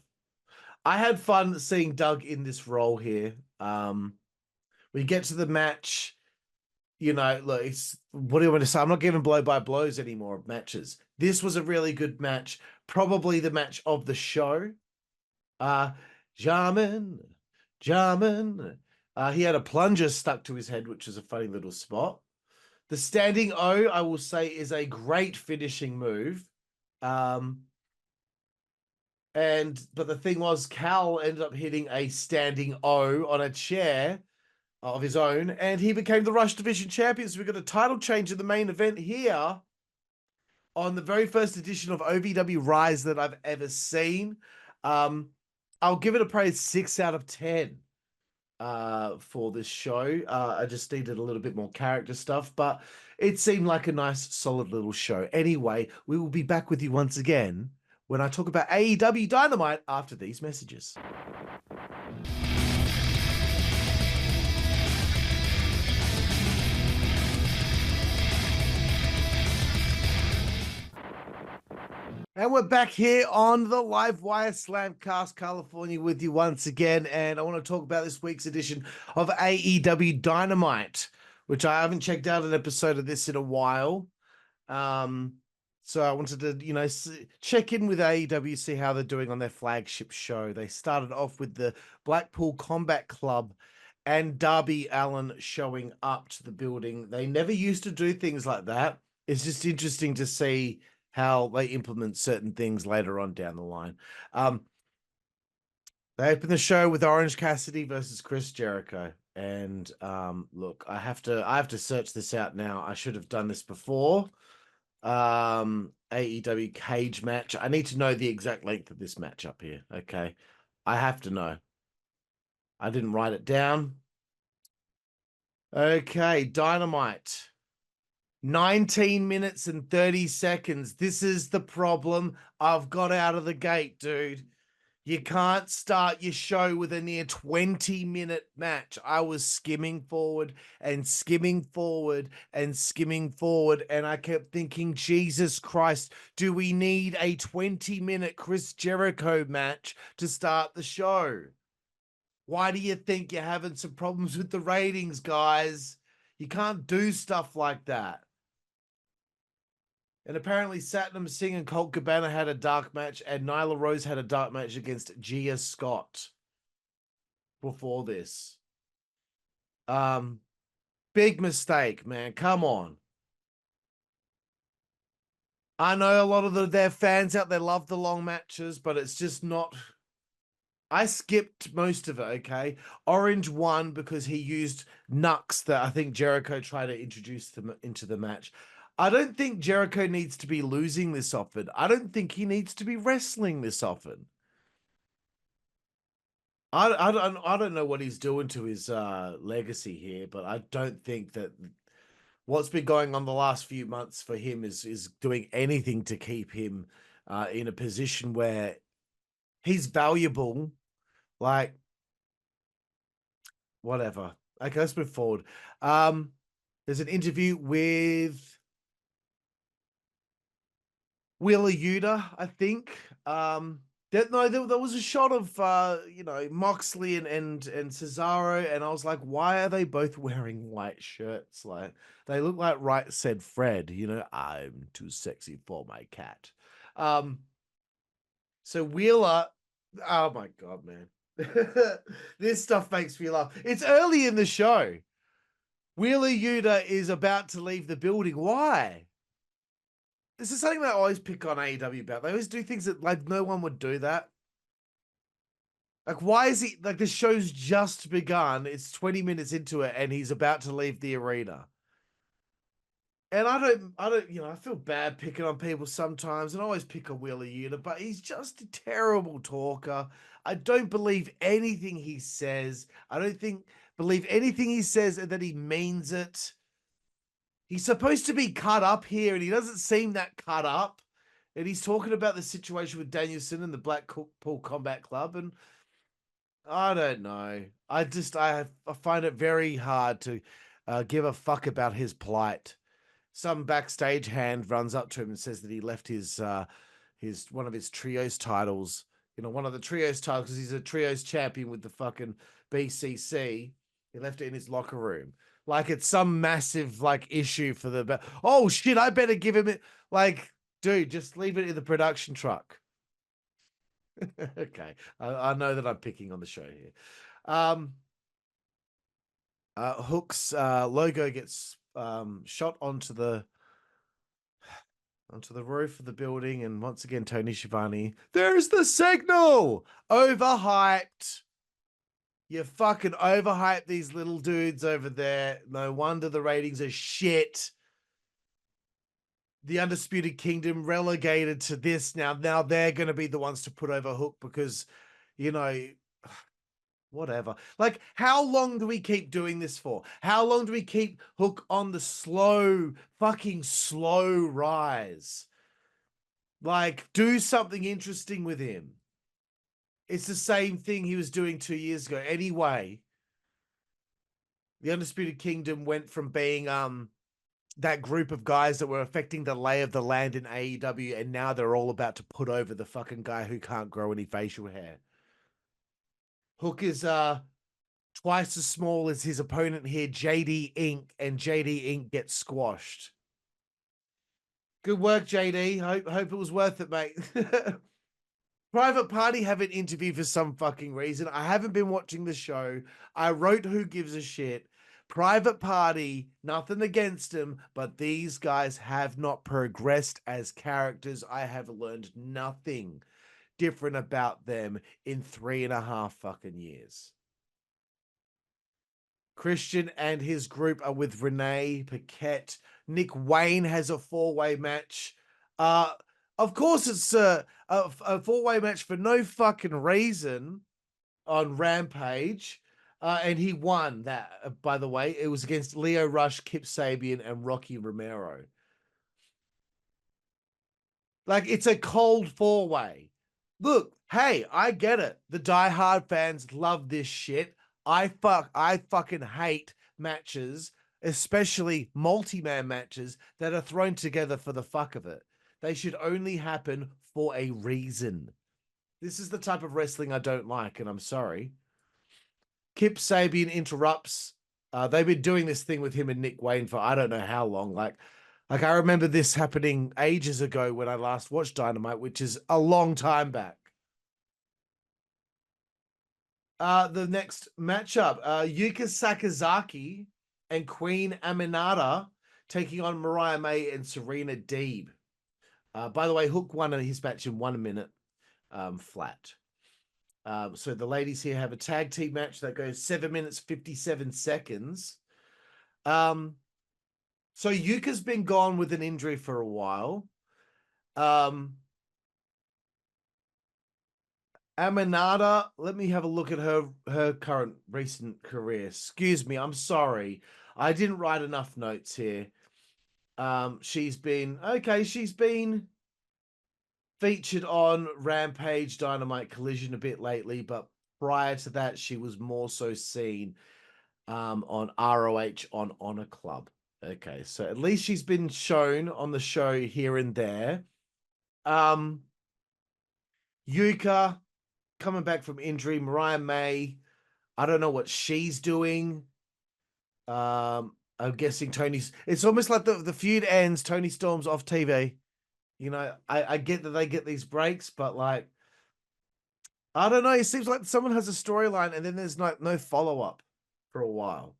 I had fun seeing Doug in this role here. We get to the match. Look, what do you want to say? I'm not giving blow by blows anymore of matches. This was a really good match. Probably the match of the show. Jarman. He had a plunger stuck to his head, which is a funny little spot. The standing O, I will say, is a great finishing move. But the thing was, Cal ended up hitting a standing O on a chair of his own, and he became the Rush Division champion. So we got a title change in the main event here on the very first edition of OVW Rise that I've ever seen. I'll give it a praise 6 out of 10 for this show. I just needed a little bit more character stuff, but it seemed like a nice, solid little show. Anyway, we will be back with you once again when I talk about AEW Dynamite after these messages. And we're back here on the Livewire Slamcast, California, with you once again. And I want to talk about this week's edition of AEW Dynamite, which I haven't checked out an episode of this in a while. So I wanted to, check in with AEW, see how they're doing on their flagship show. They started off with the Blackpool Combat Club and Darby Allin showing up to the building. They never used to do things like that. It's just interesting to see how they implement certain things later on down the line. They open the show with Orange Cassidy versus Chris Jericho. And look, I have to search this out now. I should have done this before. AEW cage match. I need to know the exact length of this match up here. Okay. I have to know. I didn't write it down. Okay, Dynamite. 19 minutes and 30 seconds. This is the problem I've got out of the gate, dude. You can't start your show with a near 20-minute match. I was skimming forward and skimming forward and skimming forward, and I kept thinking, Jesus Christ, do we need a 20-minute Chris Jericho match to start the show? Why do you think you're having some problems with the ratings, guys? You can't do stuff like that. And apparently Satnam Singh and Colt Cabana had a dark match, and Nyla Rose had a dark match against Gia Scott before this. Big mistake, man. Come on. I know a lot of their fans out there love the long matches, but it's just not. I skipped most of it, okay? Orange won because he used Nux that I think Jericho tried to introduce them into the match. I don't think Jericho needs to be losing this often. I don't think he needs to be wrestling this often. I don't know what he's doing to his legacy here, but I don't think that what's been going on the last few months for him is doing anything to keep him in a position where he's valuable. Like, whatever. Okay, let's move forward. There's an interview with Wheeler Yuta, I think. There was a shot of Moxley and Cesaro, and I was like, why are they both wearing white shirts? Like, they look like Right Said Fred, I'm too sexy for my cat. So Wheeler, oh my god, man. This stuff makes me laugh. It's early in the show. Wheeler Yuta is about to leave the building. Why? This is something that I always pick on AEW about. They always do things that like no one would do that. Like, why is he like this show's just begun? It's 20 minutes into it, and he's about to leave the arena. And I don't, I feel bad picking on people sometimes, and I always pick on Wheeler Yuta, but he's just a terrible talker. I don't believe anything he says. I don't believe anything he says and that he means it. He's supposed to be cut up here, and he doesn't seem that cut up. And he's talking about the situation with Danielson and the Blackpool Combat Club, and I don't know. I find it very hard to give a fuck about his plight. Some backstage hand runs up to him and says that he left his one of his trios titles, one of the trios titles, because he's a trios champion with the fucking BCC. He left it in his locker room. Like it's some massive like issue for the oh shit, I better give him it. Like, dude, just leave it in the production truck. Okay. I know that I'm picking on the show here. Hook's logo gets shot onto the roof of the building, and once again Tony Schiavone, there's the signal. Overhyped. You fucking overhype these little dudes over there. No wonder the ratings are shit. The Undisputed Kingdom relegated to this now. Now they're going to be the ones to put over Hook because, whatever. Like, how long do we keep doing this for? How long do we keep Hook on the fucking slow rise? Like, do something interesting with him. It's the same thing he was doing 2 years ago. Anyway, the Undisputed Kingdom went from being that group of guys that were affecting the lay of the land in AEW, and now they're all about to put over the fucking guy who can't grow any facial hair. Hook is twice as small as his opponent here, JD Inc., and JD Inc. gets squashed. Good work, JD. Hope it was worth it, mate. Private Party have an interview for some fucking reason. I haven't been watching the show. I wrote Who Gives a Shit. Private Party, nothing against them, but these guys have not progressed as characters. I have learned nothing different about them in 3.5 fucking years. Christian and his group are with Renee Paquette. Nick Wayne has a 4-way match. Of course, it's a 4-way match for no fucking reason on Rampage. And he won that, by the way. It was against Leo Rush, Kip Sabian, and Rocky Romero. Like, it's a cold 4-way. Look, hey, I get it. The diehard fans love this shit. I fucking hate matches, especially multi-man matches that are thrown together for the fuck of it. They should only happen for a reason. This is the type of wrestling I don't like, and I'm sorry. Kip Sabian interrupts They've been doing this thing with him and Nick Wayne for I don't know how long. Like I remember this happening ages ago when I last watched Dynamite, which is a long time back. The next matchup, Yuka Sakazaki and Queen Aminata taking on Mariah May and Serena Deeb. By the way, Hook won his match in 1 minute flat. So the ladies here have a tag team match that goes 7 minutes, 57 seconds. So Yuka's been gone with an injury for a while. Aminata, let me have a look at her current recent career. Excuse me, I'm sorry. I didn't write enough notes here. She's been featured on Rampage, Dynamite, Collision a bit lately, but prior to that, she was more so seen on ROH on Honor Club. Okay, so at least she's been shown on the show here and there. Yuka coming back from injury. Mariah May, I don't know what she's doing. I'm guessing Tony's. It's almost like the feud ends. Tony Storm's off TV. You know, I get that they get these breaks, but like, I don't know. It seems like someone has a storyline and then there's no follow up for a while.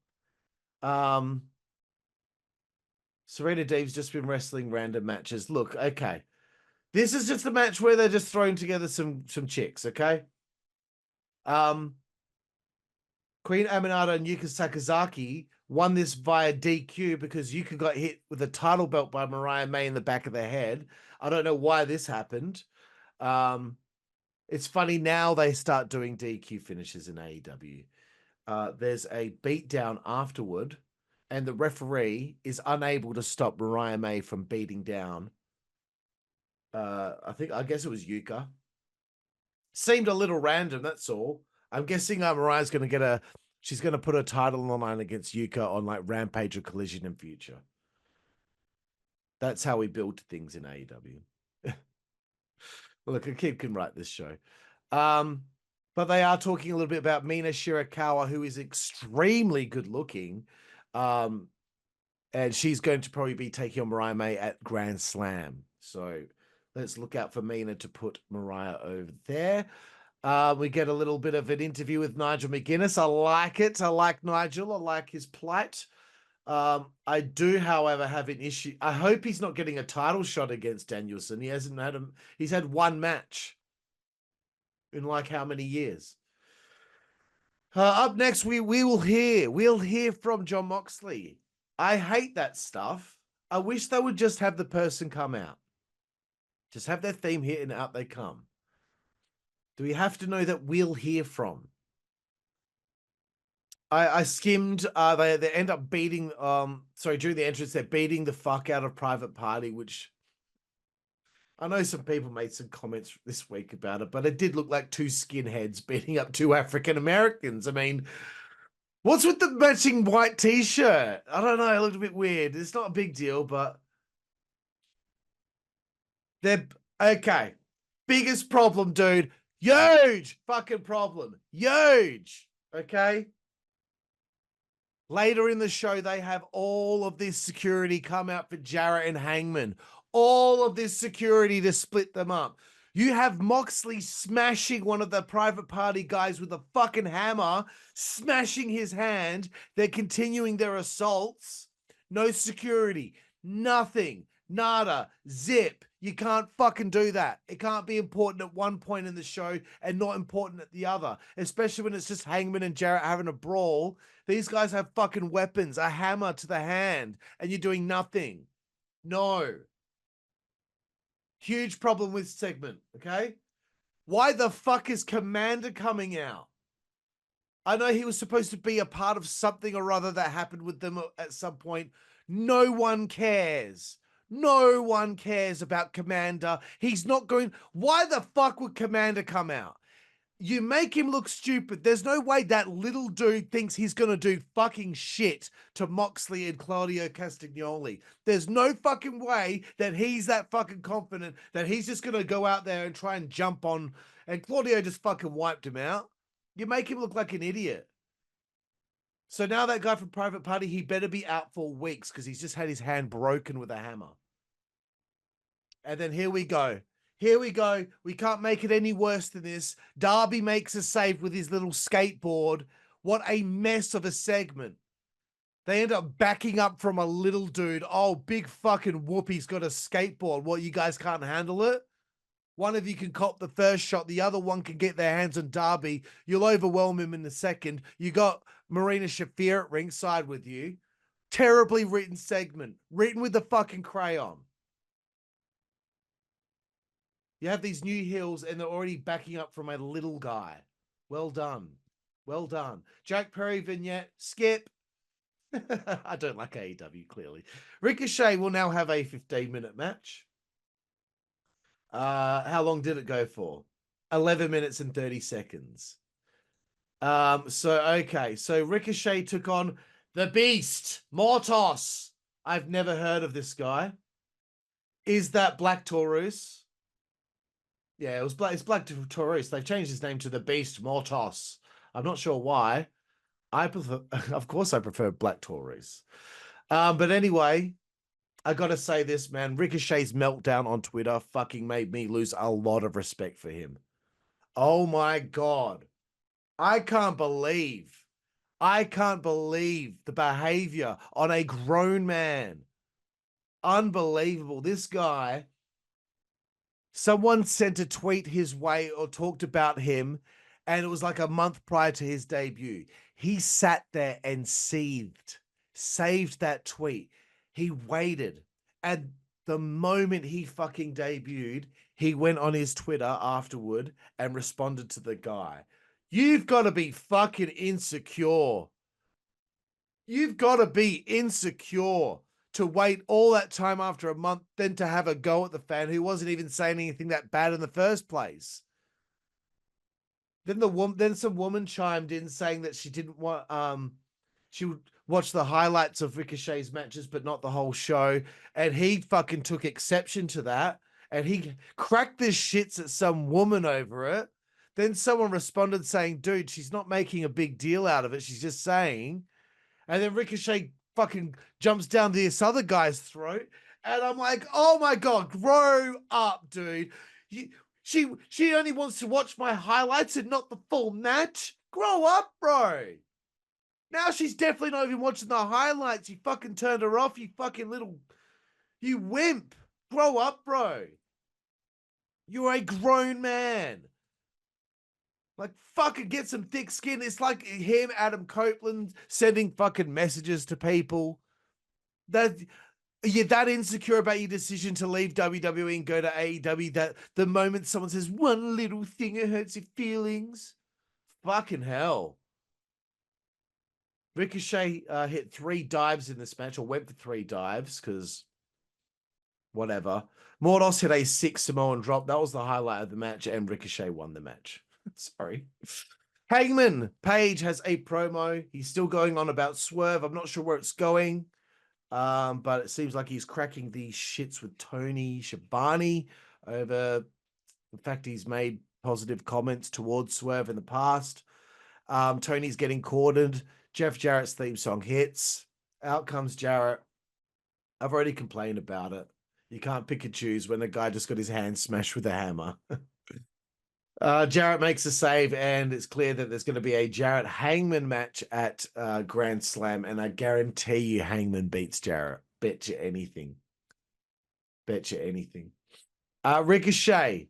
Serena Deeb's just been wrestling random matches. Look, okay. This is just a match where they're just throwing together some chicks, okay? Queen Aminata and Yuka Sakazaki won this via DQ because Yuka got hit with a title belt by Mariah May in the back of the head. I don't know why this happened. It's funny now they start doing DQ finishes in AEW. There's a beatdown afterward, and the referee is unable to stop Mariah May from beating down. I guess it was Yuka. Seemed a little random, that's all. I'm guessing Mariah's going to she's going to put her title on the line against Yuka on like Rampage or Collision in future. That's how we build things in AEW. Look, a kid can write this show. But they are talking a little bit about Mina Shirakawa, who is extremely good looking. And she's going to probably be taking on Mariah May at Grand Slam. So let's look out for Mina to put Mariah over there. We get a little bit of an interview with Nigel McGuinness. I like it. I like Nigel. I like his plight. I do, however, have an issue. I hope he's not getting a title shot against Danielson. He hasn't had him. He's had one match in like how many years? Up next, we'll hear from Jon Moxley. I hate that stuff. I wish they would just have the person come out. Just have their theme hit and out they come. Do we have to know that we'll hear from? I skimmed. They end up beating. During the entrance, they're beating the fuck out of Private Party, which I know some people made some comments this week about it, but it did look like two skinheads beating up two African Americans. I mean, what's with the matching white t-shirt? I don't know. It looked a bit weird. It's not a big deal, but they're okay. Biggest problem, dude. Huge fucking problem. Huge. Okay. Later in the show, they have all of this security come out for Jarrett and Hangman. All of this security to split them up. You have Moxley smashing one of the Private Party guys with a fucking hammer, smashing his hand. They're continuing their assaults. No security. Nothing. Nada. Zip. You can't fucking do that. It can't be important at one point in the show and not important at the other, especially when it's just Hangman and Jarrett having a brawl. These guys have fucking weapons, a hammer to the hand, and you're doing nothing. No. Huge problem with segment, okay? Why the fuck is Commander coming out? I know he was supposed to be a part of something or other that happened with them at some point. No one cares. No one cares about Commander. He's not going. Why the fuck would Commander come out? You make him look stupid. There's no way that little dude thinks he's going to do fucking shit to Moxley and Claudio Castagnoli. There's no fucking way that he's that fucking confident that he's just going to go out there and try and jump on. And Claudio just fucking wiped him out. You make him look like an idiot. So now that guy from Private Party, he better be out for weeks because he's just had his hand broken with a hammer. And then here we go. Here we go. We can't make it any worse than this. Darby makes a save with his little skateboard. What a mess of a segment. They end up backing up from a little dude. Oh, big fucking whoopie's got a skateboard. What, you guys can't handle it? One of you can cop the first shot. The other one can get their hands on Darby. You'll overwhelm him in the second. You got Marina Shafir at ringside with you. Terribly written segment. Written with the fucking crayon. You have these new heels and they're already backing up from a little guy. Well done. Well done. Jack Perry vignette. Skip. I don't like AEW, clearly. Ricochet will now have a 15-minute match. How long did it go for? 11 minutes and 30 seconds. So Ricochet took on the Beast, Mortos. I've never heard of this guy. Is that Black Taurus? Yeah, it's Black Taurus. They've changed his name to the Beast, Mortos. I'm not sure why. I prefer, of course, I prefer Black Taurus. But anyway, I gotta say this, man. Ricochet's meltdown on Twitter fucking made me lose a lot of respect for him. Oh my God. I can't believe the behavior on a grown man. Unbelievable. This guy, someone sent a tweet his way or talked about him, and it was like a month prior to his debut. He sat there and saved that tweet. He waited. And the moment he fucking debuted, he went on his Twitter afterward and responded to the guy. You've got to be fucking insecure. You've got to be insecure to wait all that time after a month, then to have a go at the fan who wasn't even saying anything that bad in the first place. Then some woman chimed in saying that she didn't want she would watch the highlights of Ricochet's matches, but not the whole show. And he fucking took exception to that. And he cracked the shits at some woman over it. Then someone responded saying, dude, she's not making a big deal out of it. She's just saying. And then Ricochet fucking jumps down this other guy's throat. And I'm like, oh my God, grow up, dude. She only wants to watch my highlights and not the full match. Grow up, bro. Now she's definitely not even watching the highlights. You fucking turned her off, you wimp. Grow up, bro. You're a grown man. Like, fucking get some thick skin. It's like him, Adam Copeland, sending fucking messages to people. That you're that insecure about your decision to leave WWE and go to AEW that the moment someone says one little thing, it hurts your feelings. Fucking hell. Ricochet hit 3 dives in this match, or went for 3 dives, because whatever. Mordos hit a 6 Samoan drop. That was the highlight of the match, and Ricochet won the match. Sorry. Hangman Page has a promo. He's still going on about Swerve. I'm not sure where it's going. But it seems like he's cracking these shits with Tony Schiavone over the fact he's made positive comments towards Swerve in the past. Tony's getting courted. Jeff Jarrett's theme song hits. Out comes Jarrett. I've already complained about it. You can't pick and choose when a guy just got his hand smashed with a hammer. Jarrett makes a save, and it's clear that there's going to be a Jarrett Hangman match at Grand Slam, and I guarantee you Hangman beats Jarrett. Bet you anything. Bet you anything. Ricochet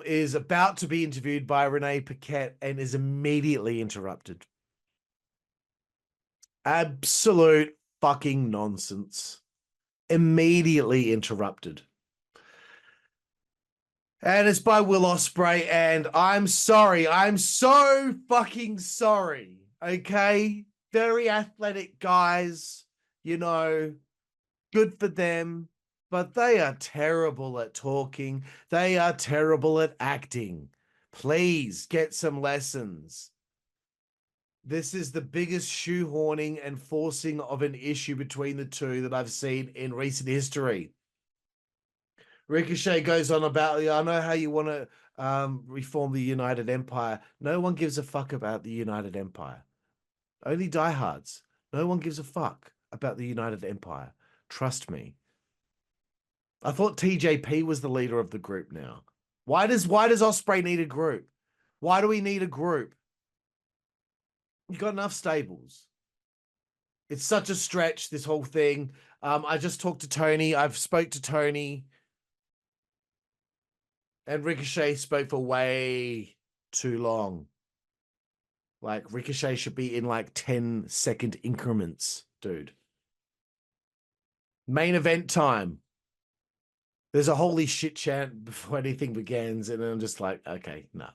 is about to be interviewed by Renee Paquette and is immediately interrupted. Absolute fucking nonsense. Immediately interrupted. And it's by Will Ospreay, and I'm sorry. I'm so fucking sorry. Okay? Very athletic guys, you know, good for them, but they are terrible at talking. They are terrible at acting. Please get some lessons. This is the biggest shoehorning and forcing of an issue between the two that I've seen in recent history. Ricochet goes on about, I know how you want to reform the United Empire. No one gives a fuck about the United Empire. Only diehards. No one gives a fuck about the United Empire. Trust me. I thought TJP was the leader of the group now. Why does Ospreay need a group? Why do we need a group? You got enough stables. It's such a stretch, this whole thing. I just talked to Tony. I've spoke to Tony. And Ricochet spoke for way too long. Like, Ricochet should be in like 10-second increments, dude. Main event time. There's a holy shit chant before anything begins, and I'm just like, okay, no.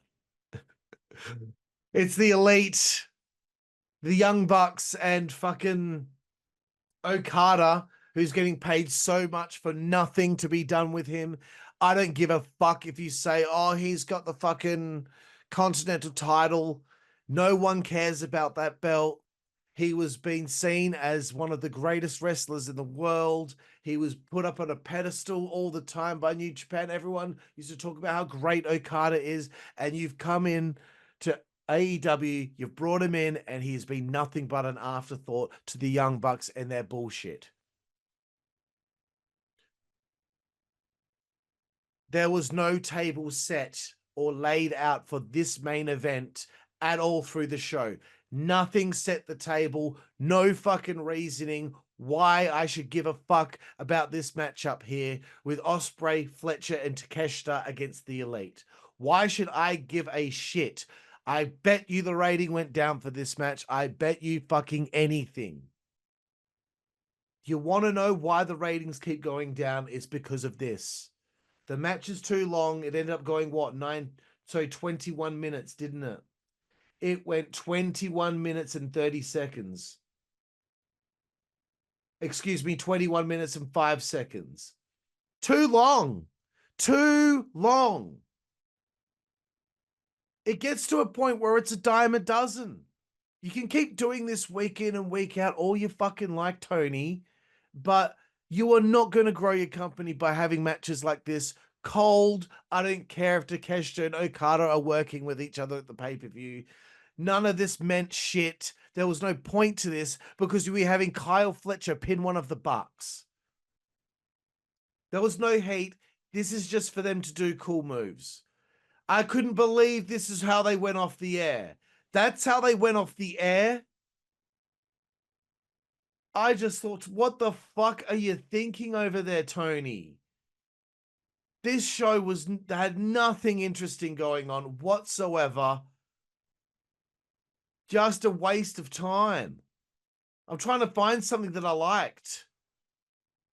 It's the Elite, the Young Bucks, and fucking Okada, who's getting paid so much for nothing to be done with him. I don't give a fuck if you say, oh, he's got the fucking Continental title. No one cares about that belt. He was being seen as one of the greatest wrestlers in the world. He was put up on a pedestal all the time by New Japan. Everyone used to talk about how great Okada is. And you've come in to AEW, you've brought him in, and he's been nothing but an afterthought to the Young Bucks and their bullshit. There was no table set or laid out for this main event at all through the show. Nothing set the table. No fucking reasoning why I should give a fuck about this matchup here with Ospreay, Fletcher, and Takeshita against the Elite. Why should I give a shit? I bet you the rating went down for this match. I bet you fucking anything. You want to know why the ratings keep going down? It's because of this. The match is too long. It ended up going, what, 21 minutes, didn't it? It went 21 minutes and 30 seconds. Excuse me, 21 minutes and 5 seconds. Too long. Too long. It gets to a point where it's a dime a dozen. You can keep doing this week in and week out all you fucking like, Tony, but you are not going to grow your company by having matches like this. Cold. I don't care if Takeshita and Okada are working with each other at the pay-per-view. None of this meant shit. There was no point to this because we were having Kyle Fletcher pin one of the Bucks. There was no heat. This is just for them to do cool moves. I couldn't believe this is how they went off the air. That's how they went off the air. I just thought, what the fuck are you thinking over there, Tony? This show had nothing interesting going on whatsoever. Just a waste of time. I'm trying to find something that I liked.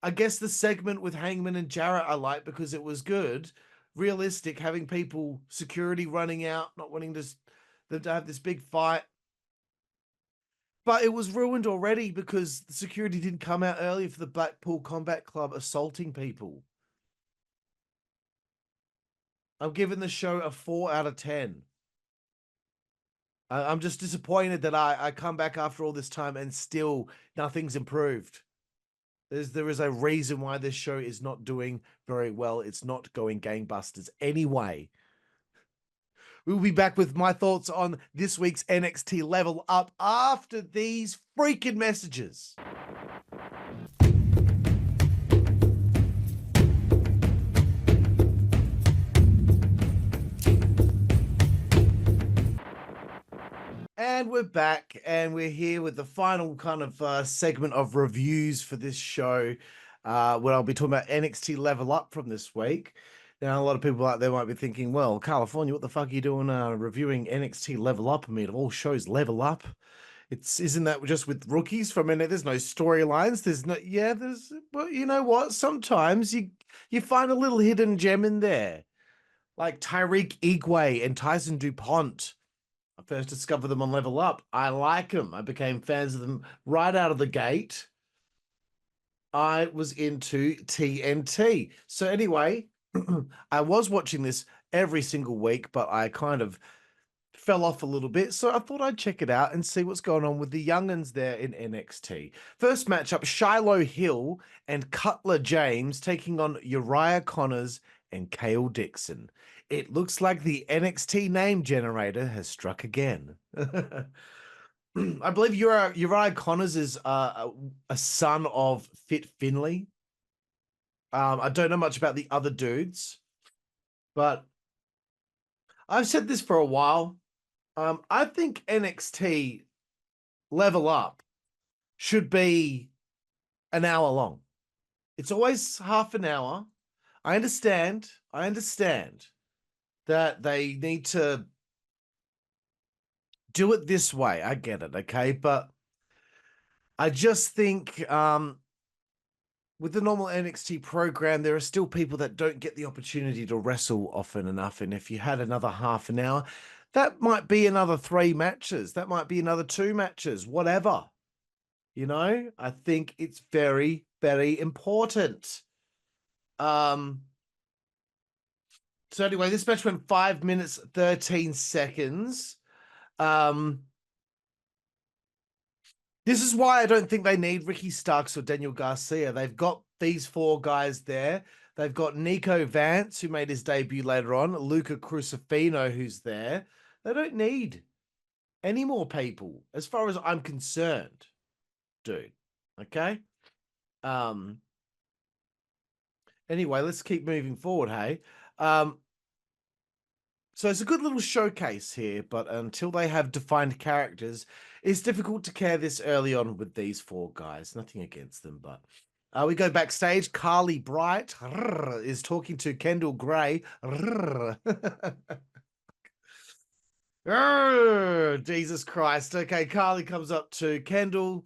I guess the segment with Hangman and Jarrett I liked because it was good. Realistic, having people, security running out, not wanting to have this big fight. But it was ruined already because the security didn't come out earlier for the Blackpool Combat Club assaulting people. I'm giving the show a 4 out of 10. I'm just disappointed that I come back after all this time and still nothing's improved. There is a reason why this show is not doing very well. It's not going gangbusters anyway. We'll be back with my thoughts on this week's NXT Level Up after these freaking messages. And we're back, and we're here with the final kind of segment of reviews for this show, where I'll be talking about NXT Level Up from this week. Now, a lot of people out there might be thinking, well, Karlifornia, what the fuck are you doing reviewing NXT Level Up? I mean, of all shows, Level Up. Isn't that just with rookies? For a minute, there's no storylines. But you know what? Sometimes you find a little hidden gem in there, like Tyreek Igwe and Tyson DuPont. I first discovered them on Level Up. I like them. I became fans of them right out of the gate. I was into TNT. So anyway, I was watching this every single week, but I kind of fell off a little bit. So I thought I'd check it out and see what's going on with the young'uns there in NXT. First matchup, Shiloh Hill and Cutler James taking on Uriah Connors and Kale Dixon. It looks like the NXT name generator has struck again. I believe Uriah Connors is a son of Fit Finley. I don't know much about the other dudes, but I've said this for a while. I think NXT Level Up should be an hour long. It's always half an hour. I understand that they need to do it this way. I get it, okay? But I just think with the normal NXT program, there are still people that don't get the opportunity to wrestle often enough. And if you had another half an hour, that might be another 3 matches. That might be another 2 matches, whatever. You know, I think it's very, very important. So anyway, this match went 5 minutes, 13 seconds. This is why I don't think they need Ricky Starks or Daniel Garcia. They've got these 4 guys there. They've got Nico Vance, who made his debut later on, Luca Crucifino, who's there. They don't need any more people, as far as I'm concerned, dude. Okay? Anyway, let's keep moving forward, hey? So it's a good little showcase here, but until they have defined characters, it's difficult to care this early on with these 4 guys. Nothing against them, but we go backstage. Carly Bright is talking to Kendall Gray. Jesus Christ. Okay, Carly comes up to Kendall.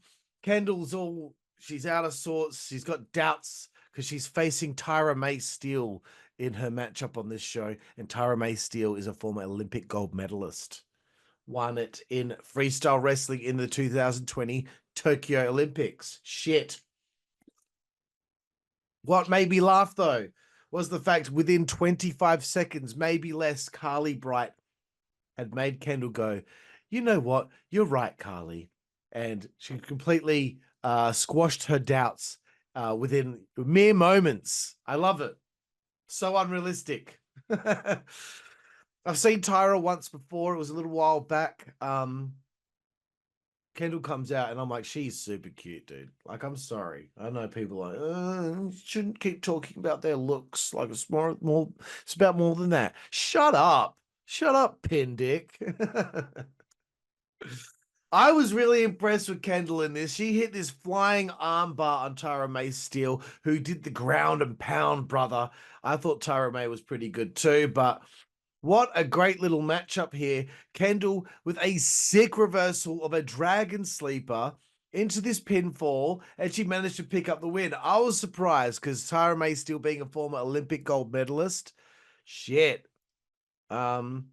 She's out of sorts. She's got doubts because she's facing Tyra May Steele in her matchup on this show. And Tyra May Steele is a former Olympic gold medalist. Won it in freestyle wrestling in the 2020 Tokyo Olympics. Shit. What made me laugh, though, was the fact within 25 seconds, maybe less, Carly Bright had made Kendall go, you know what? You're right, Carly. And she completely squashed her doubts within mere moments. I love it. So unrealistic. I've seen Tyra once before. It was a little while back. Kendall comes out and I'm like, she's super cute, dude. Like, I'm sorry. I know people are like, shouldn't keep talking about their looks. Like, it's it's about more than that. Shut up. Shut up, pin dick. I was really impressed with Kendall in this. She hit this flying armbar on Tyra May Steele, who did the ground and pound, brother. I thought Tyra May was pretty good too, but what a great little matchup here. Kendall with a sick reversal of a dragon sleeper into this pinfall, and she managed to pick up the win. I was surprised because Tyra May Steele being a former Olympic gold medalist. Shit. And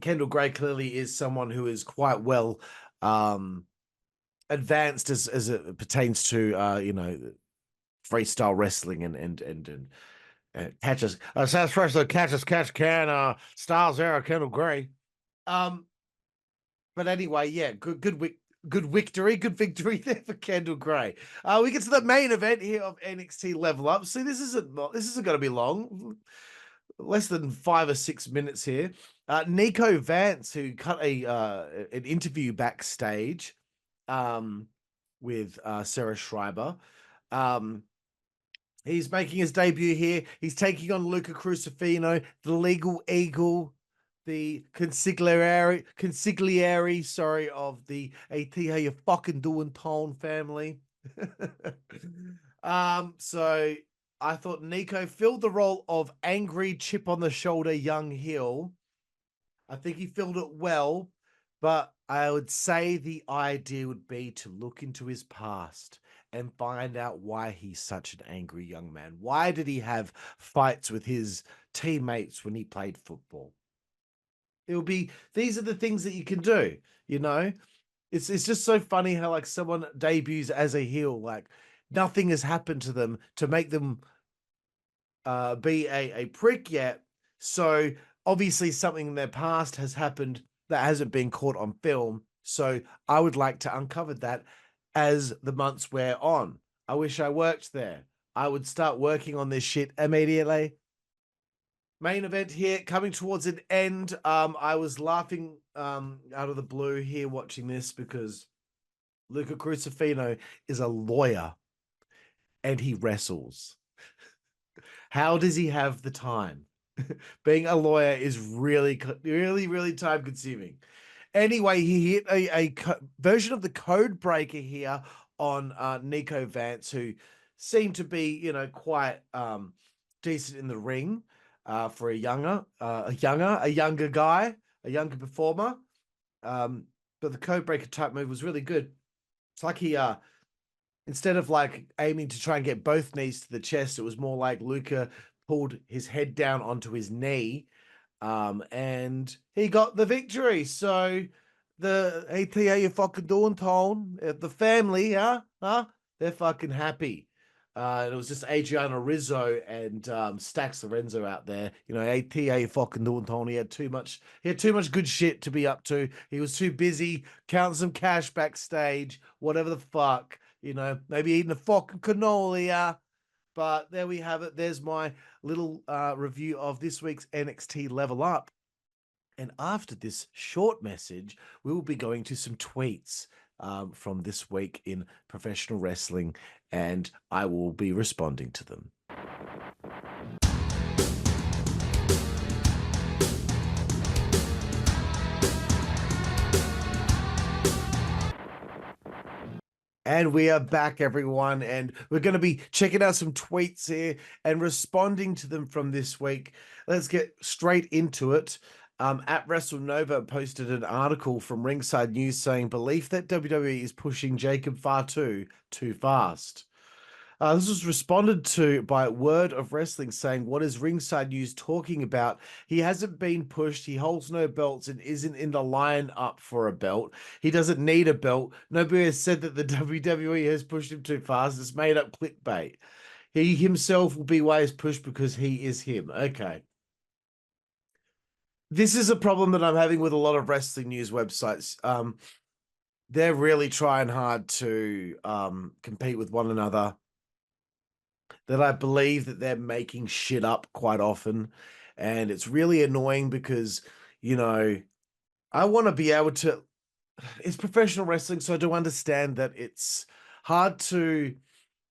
Kendall Gray clearly is someone who is quite well advanced as it pertains to you know, freestyle wrestling and catches. Sounds fresh though. Catch can Styles era Kendall Gray. But anyway, yeah, good victory there for Kendall Gray. We get to the main event here of NXT Level Up. See, this isn't going to be long. Less than 5 or 6 minutes here. Nico Vance, who cut an interview backstage with Sarah Schreiber. He's making his debut here. He's taking on Luca Crucifino, the Legal Eagle, the consigliere, of the AT How You Fucking Doing Tone family. So I thought Nico filled the role of angry chip on the shoulder young heel. I think he filled it well, but I would say the idea would be to look into his past and find out why he's such an angry young man. Why did he have fights with his teammates when he played football? It will be, these are the things that you can do, you know? It's just so funny how like someone debuts as a heel, like nothing has happened to them to make them be a prick yet. So obviously something in their past has happened that hasn't been caught on film. So I would like to uncover that as the months wear on. I wish I worked there. I would start working on this shit immediately. Main event here coming towards an end. I was laughing out of the blue here watching this because Luca Crucifino is a lawyer and he wrestles. How does he have the time? Being a lawyer is really, really time consuming. Anyway, he hit a version of the code breaker here on Nico Vance, who seemed to be, quite decent in the ring for a younger guy, a younger performer. But the code breaker type move was really good. It's like he instead of like aiming to try and get both knees to the chest, it was more like Luca pulled his head down onto his knee, and he got the victory. So the ATA you fucking doing, Tone? The family, huh? They're fucking happy. And it was just Adriano Rizzo and Stax Lorenzo out there. ATA you fucking doing, Tone? He had too much good shit to be up to. He was too busy counting some cash backstage, whatever the fuck. Maybe eating a fucking cannoli. But there we have it. There's my little review of this week's NXT Level Up. And after this short message, we will be going to some tweets from this week in professional wrestling, and I will be responding to them. And we are back, everyone, and we're going to be checking out some tweets here and responding to them from this week. Let's get straight into it. At WrestleNova posted an article from Ringside News saying belief that WWE is pushing Jacob Fatu too fast. This was responded to by Word of Wrestling saying, what is Ringside News talking about? He hasn't been pushed. He holds no belts and isn't in the line up for a belt. He doesn't need a belt. Nobody has said that the WWE has pushed him too fast. It's made up clickbait. He himself will be why he's pushed because he is him. Okay. This is a problem that I'm having with a lot of wrestling news websites. They're really trying hard to compete with one another. That I believe that they're making shit up quite often. And it's really annoying because, I want to be able to... It's professional wrestling, so I do understand that it's hard to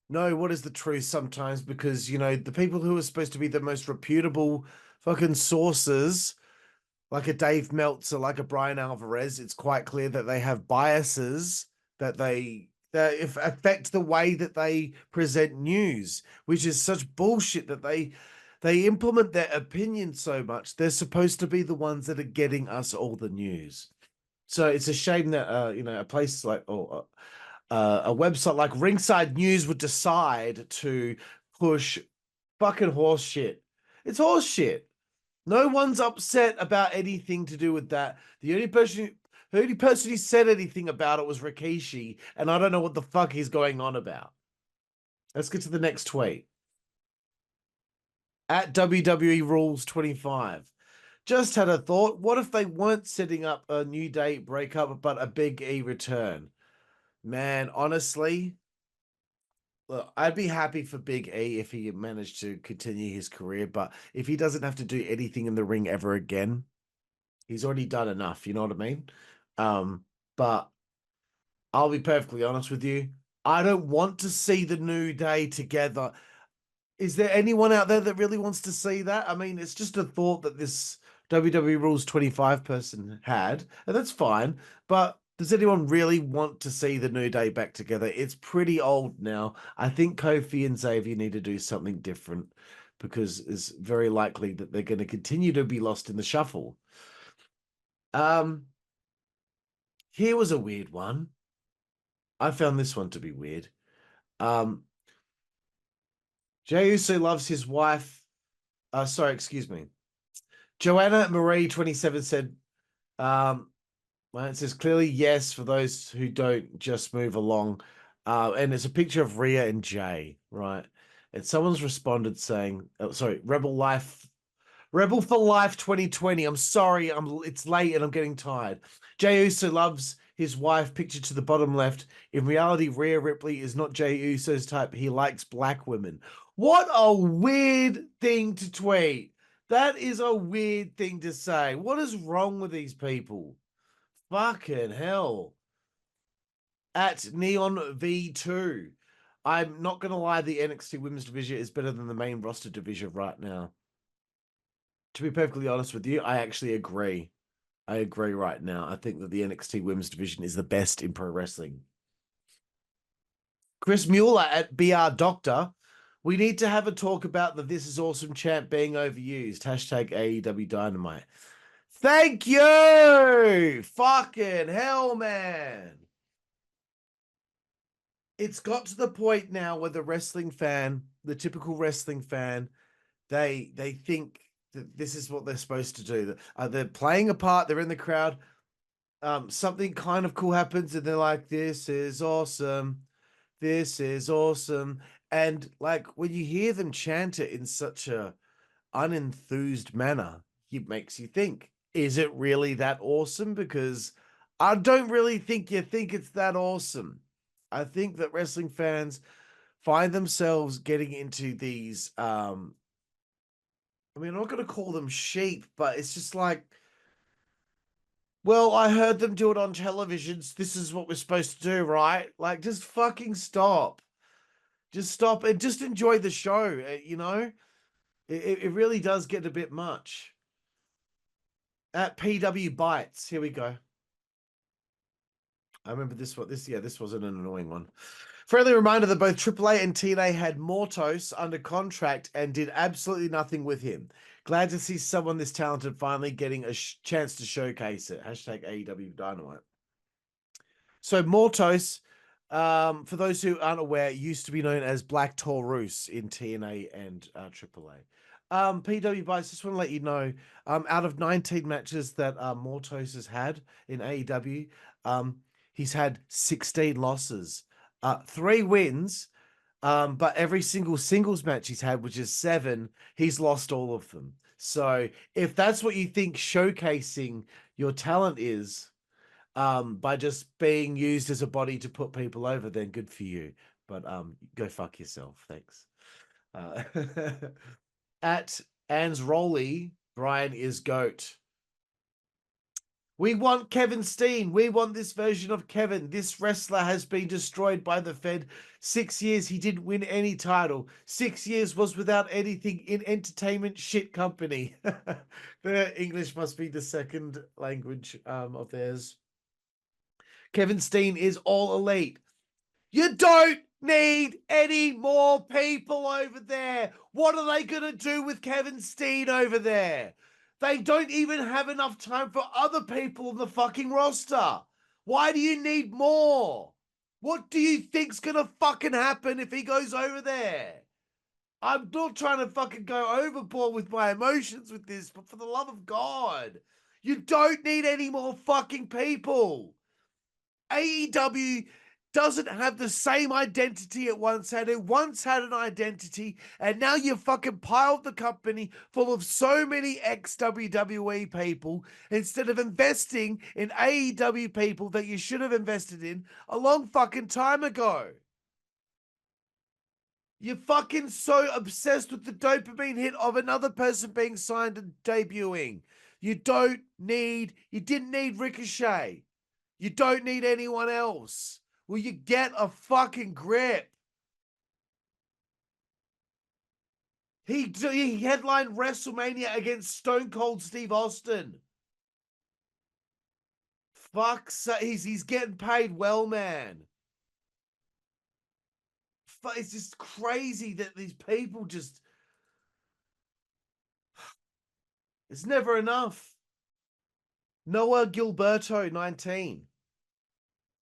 know what is the truth sometimes because, the people who are supposed to be the most reputable fucking sources, like a Dave Meltzer, like a Brian Alvarez, it's quite clear that they have biases that affect the way that they present news, which is such bullshit that they implement their opinion so much. They're supposed to be the ones that are getting us all the news. So it's a shame that a place like a website like Ringside News would decide to push fucking horse shit. It's horse shit. No one's upset about anything to do with that. The only person who said anything about it was Rikishi, and I don't know what the fuck he's going on about. Let's get to the next tweet. At WWE Rules 25. Just had a thought. What if they weren't setting up a New Day breakup, but a Big E return? Man, honestly, look, I'd be happy for Big E if he managed to continue his career, but if he doesn't have to do anything in the ring ever again, he's already done enough, you know what I mean? But I'll be perfectly honest with you. I don't want to see the New Day together. Is there anyone out there that really wants to see that? I mean, it's just a thought that this WWE Rules 25 person had, and that's fine, but does anyone really want to see the New Day back together? It's pretty old now. I think Kofi and Xavier need to do something different because it's very likely that they're going to continue to be lost in the shuffle. Here was a weird one. I found this one to be weird. Jey Uso loves his wife. Excuse me. Joanna Marie 27 said, well, it says clearly yes for those who don't just move along. And it's a picture of Rhea and Jay, right? And someone's responded saying, Rebel for Life 2020. I'm sorry, it's late and I'm getting tired. Jey Uso loves his wife, pictured to the bottom left. In reality, Rhea Ripley is not Jey Uso's type. He likes black women. What a weird thing to tweet. That is a weird thing to say. What is wrong with these people? Fucking hell. At Neon V2. I'm not going to lie, the NXT Women's Division is better than the main roster division right now. To be perfectly honest with you, I actually agree. I agree right now. I think that the NXT Women's Division is the best in pro wrestling. Chris Mueller at BR Doctor. We need to have a talk about the This Is Awesome chant being overused. Hashtag AEW Dynamite. Thank you! Fucking hell, man. It's got to the point now where the wrestling fan, the typical wrestling fan, they think that this is what they're supposed to do. They're playing a part, they're in the crowd. Something kind of cool happens, and they're like, "This is awesome. This is awesome." And like when you hear them chant it in such a unenthused manner, it makes you think, is it really that awesome? Because I don't really think you think it's that awesome. I think that wrestling fans find themselves getting into these I mean, I'm not going to call them sheep, but it's just like, well, I heard them do it on televisions. This is what we're supposed to do, right? Like, just fucking stop. Just stop and just enjoy the show. You know, it really does get a bit much. At PW Bites, here we go. I remember this one. This wasn't an annoying one. Friendly reminder that both AAA and TNA had Mortos under contract and did absolutely nothing with him. Glad to see someone this talented finally getting a chance to showcase it. Hashtag AEW Dynamite. So Mortos, for those who aren't aware, used to be known as Black Taurus in TNA and AAA. PW Bites, just want to let you know, out of 19 matches that Mortos has had in AEW, he's had 16 losses, 3 wins, but every single singles match he's had, which is 7, he's lost all of them. So if that's what you think showcasing your talent is, by just being used as a body to put people over, then good for you. But go fuck yourself. Thanks. Uh, at Anne's Rolly, Brian is GOAT. We want Kevin Steen. We want this version of Kevin. This wrestler has been destroyed by the Fed. 6 years he didn't win any title. 6 years was without anything in entertainment shit company. The English must be the second language of theirs. Kevin Steen is all elite. You don't need any more people over there. What are they going to do with Kevin Steen over there? They don't even have enough time for other people on the fucking roster. Why do you need more? What do you think's going to fucking happen if he goes over there? I'm not trying to fucking go overboard with my emotions with this, but for the love of God, you don't need any more fucking people. AEW doesn't have the same identity it once had. It once had an identity, and now you've fucking piled the company full of so many ex-WWE people instead of investing in AEW people that you should have invested in a long fucking time ago. You're fucking so obsessed with the dopamine hit of another person being signed and debuting. You didn't need Ricochet. You don't need anyone else. Will you get a fucking grip? He headlined WrestleMania against Stone Cold Steve Austin. He's getting paid well, man. It's just crazy that these people just... It's never enough. Noah Gilberto, 19.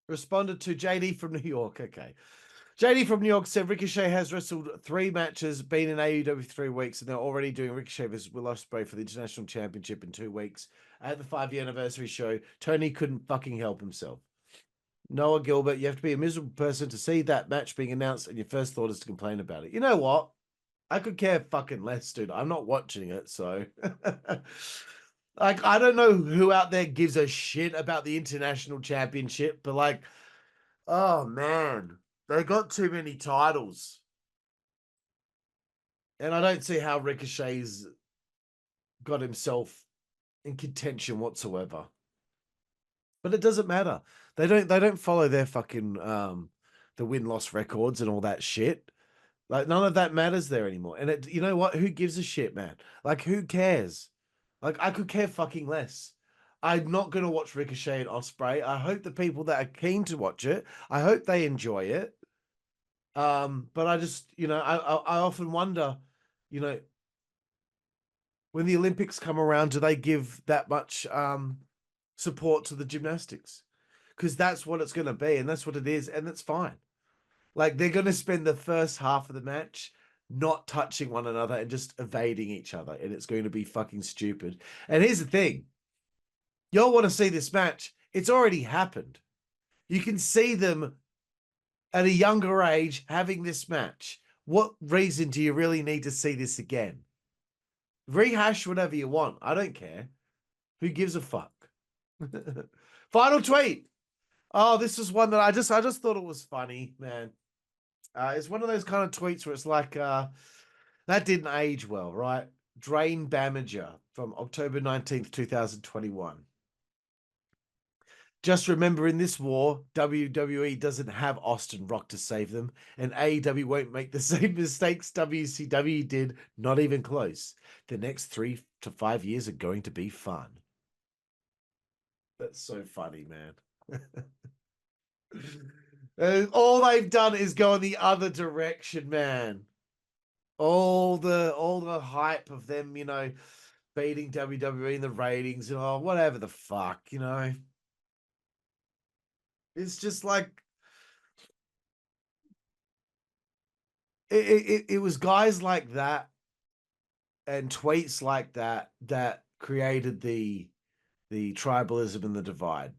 Responded to JD from New York. Okay. JD from New York said Ricochet has wrestled 3 matches, been in AEW 3 weeks, and they're already doing Ricochet versus Will Ospreay for the International Championship in 2 weeks. At the 5-year anniversary show, Tony couldn't fucking help himself. Noah Gilbert, you have to be a miserable person to see that match being announced, and your first thought is to complain about it. You know what? I could care fucking less, dude. I'm not watching it, so... Like, I don't know who out there gives a shit about the International Championship, but like, oh man, they got too many titles. And I don't see how Ricochet's got himself in contention whatsoever. But it doesn't matter. They don't follow their fucking the win-loss records and all that shit. Like, none of that matters there anymore. And it, you know what? Who gives a shit, man? Like, who cares? Like, I could care fucking less. I'm not going to watch Ricochet and Ospreay. I hope the people that are keen to watch it, I hope they enjoy it. But I just, you know, I often wonder, you know, when the Olympics come around, do they give that much support to the gymnastics? Because that's what it's going to be, and that's what it is, and that's fine. Like, they're going to spend the first half of the match not touching one another and just evading each other, and it's going to be fucking stupid. And here's the thing. Y'all want to see this match. It's already happened. You can see them at a younger age having this match. What reason do you really need to see this again? Rehash whatever you want. I don't care. Who gives a fuck? Final tweet. Oh, this is one that I just thought it was funny, man. It's one of those kind of tweets where it's like, that didn't age well, right? Drain Bamager from October 19th, 2021. Just remember, in this war, WWE doesn't have Austin Rock to save them, and AEW won't make the same mistakes WCW did, not even close. The next 3 to 5 years are going to be fun. That's so funny, man. All they've done is go in the other direction, man. All the hype of them, you know, beating WWE in the ratings and all, whatever the fuck, you know. It's just like it was guys like that and tweets like that that created the tribalism and the divide.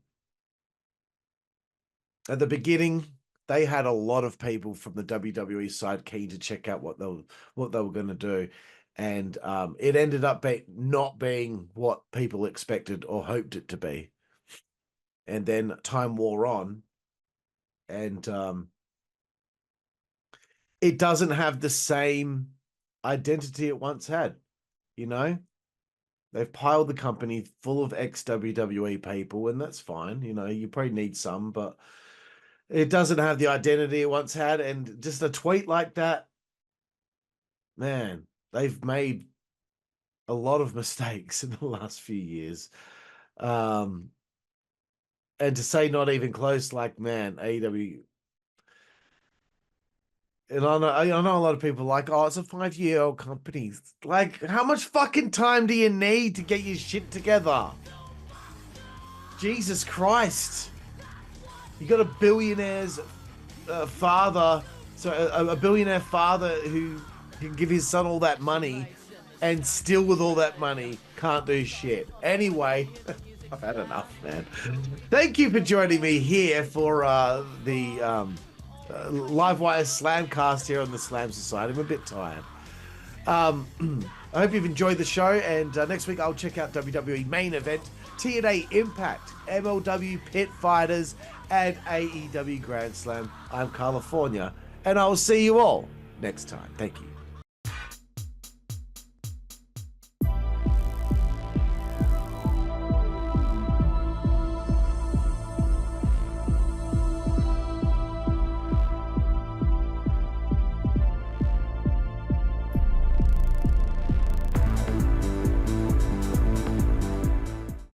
At the beginning, they had a lot of people from the WWE side keen to check out what they were going to do, and it ended up not being what people expected or hoped it to be. And then time wore on, and it doesn't have the same identity it once had. You know, they've piled the company full of ex-WWE people, and that's fine. You know, you probably need some, but it doesn't have the identity it once had. And just a tweet like that, man, they've made a lot of mistakes in the last few years. And to say not even close, like, man, AEW. And I know a lot of people are like, oh, it's a 5-year-old company. Like, how much fucking time do you need to get your shit together? Jesus Christ. You got a billionaire's father, so a billionaire father who can give his son all that money and still with all that money can't do shit. Anyway, I've had enough, man. Thank you for joining me here for the Livewire Slamcast here on the Slam Society. I'm a bit tired. I hope you've enjoyed the show, and next week I'll check out WWE Main Event, TNA Impact, MLW Pit Fighters, and AEW Grand Slam. I'm Karlifornia, and I'll see you all next time. Thank you.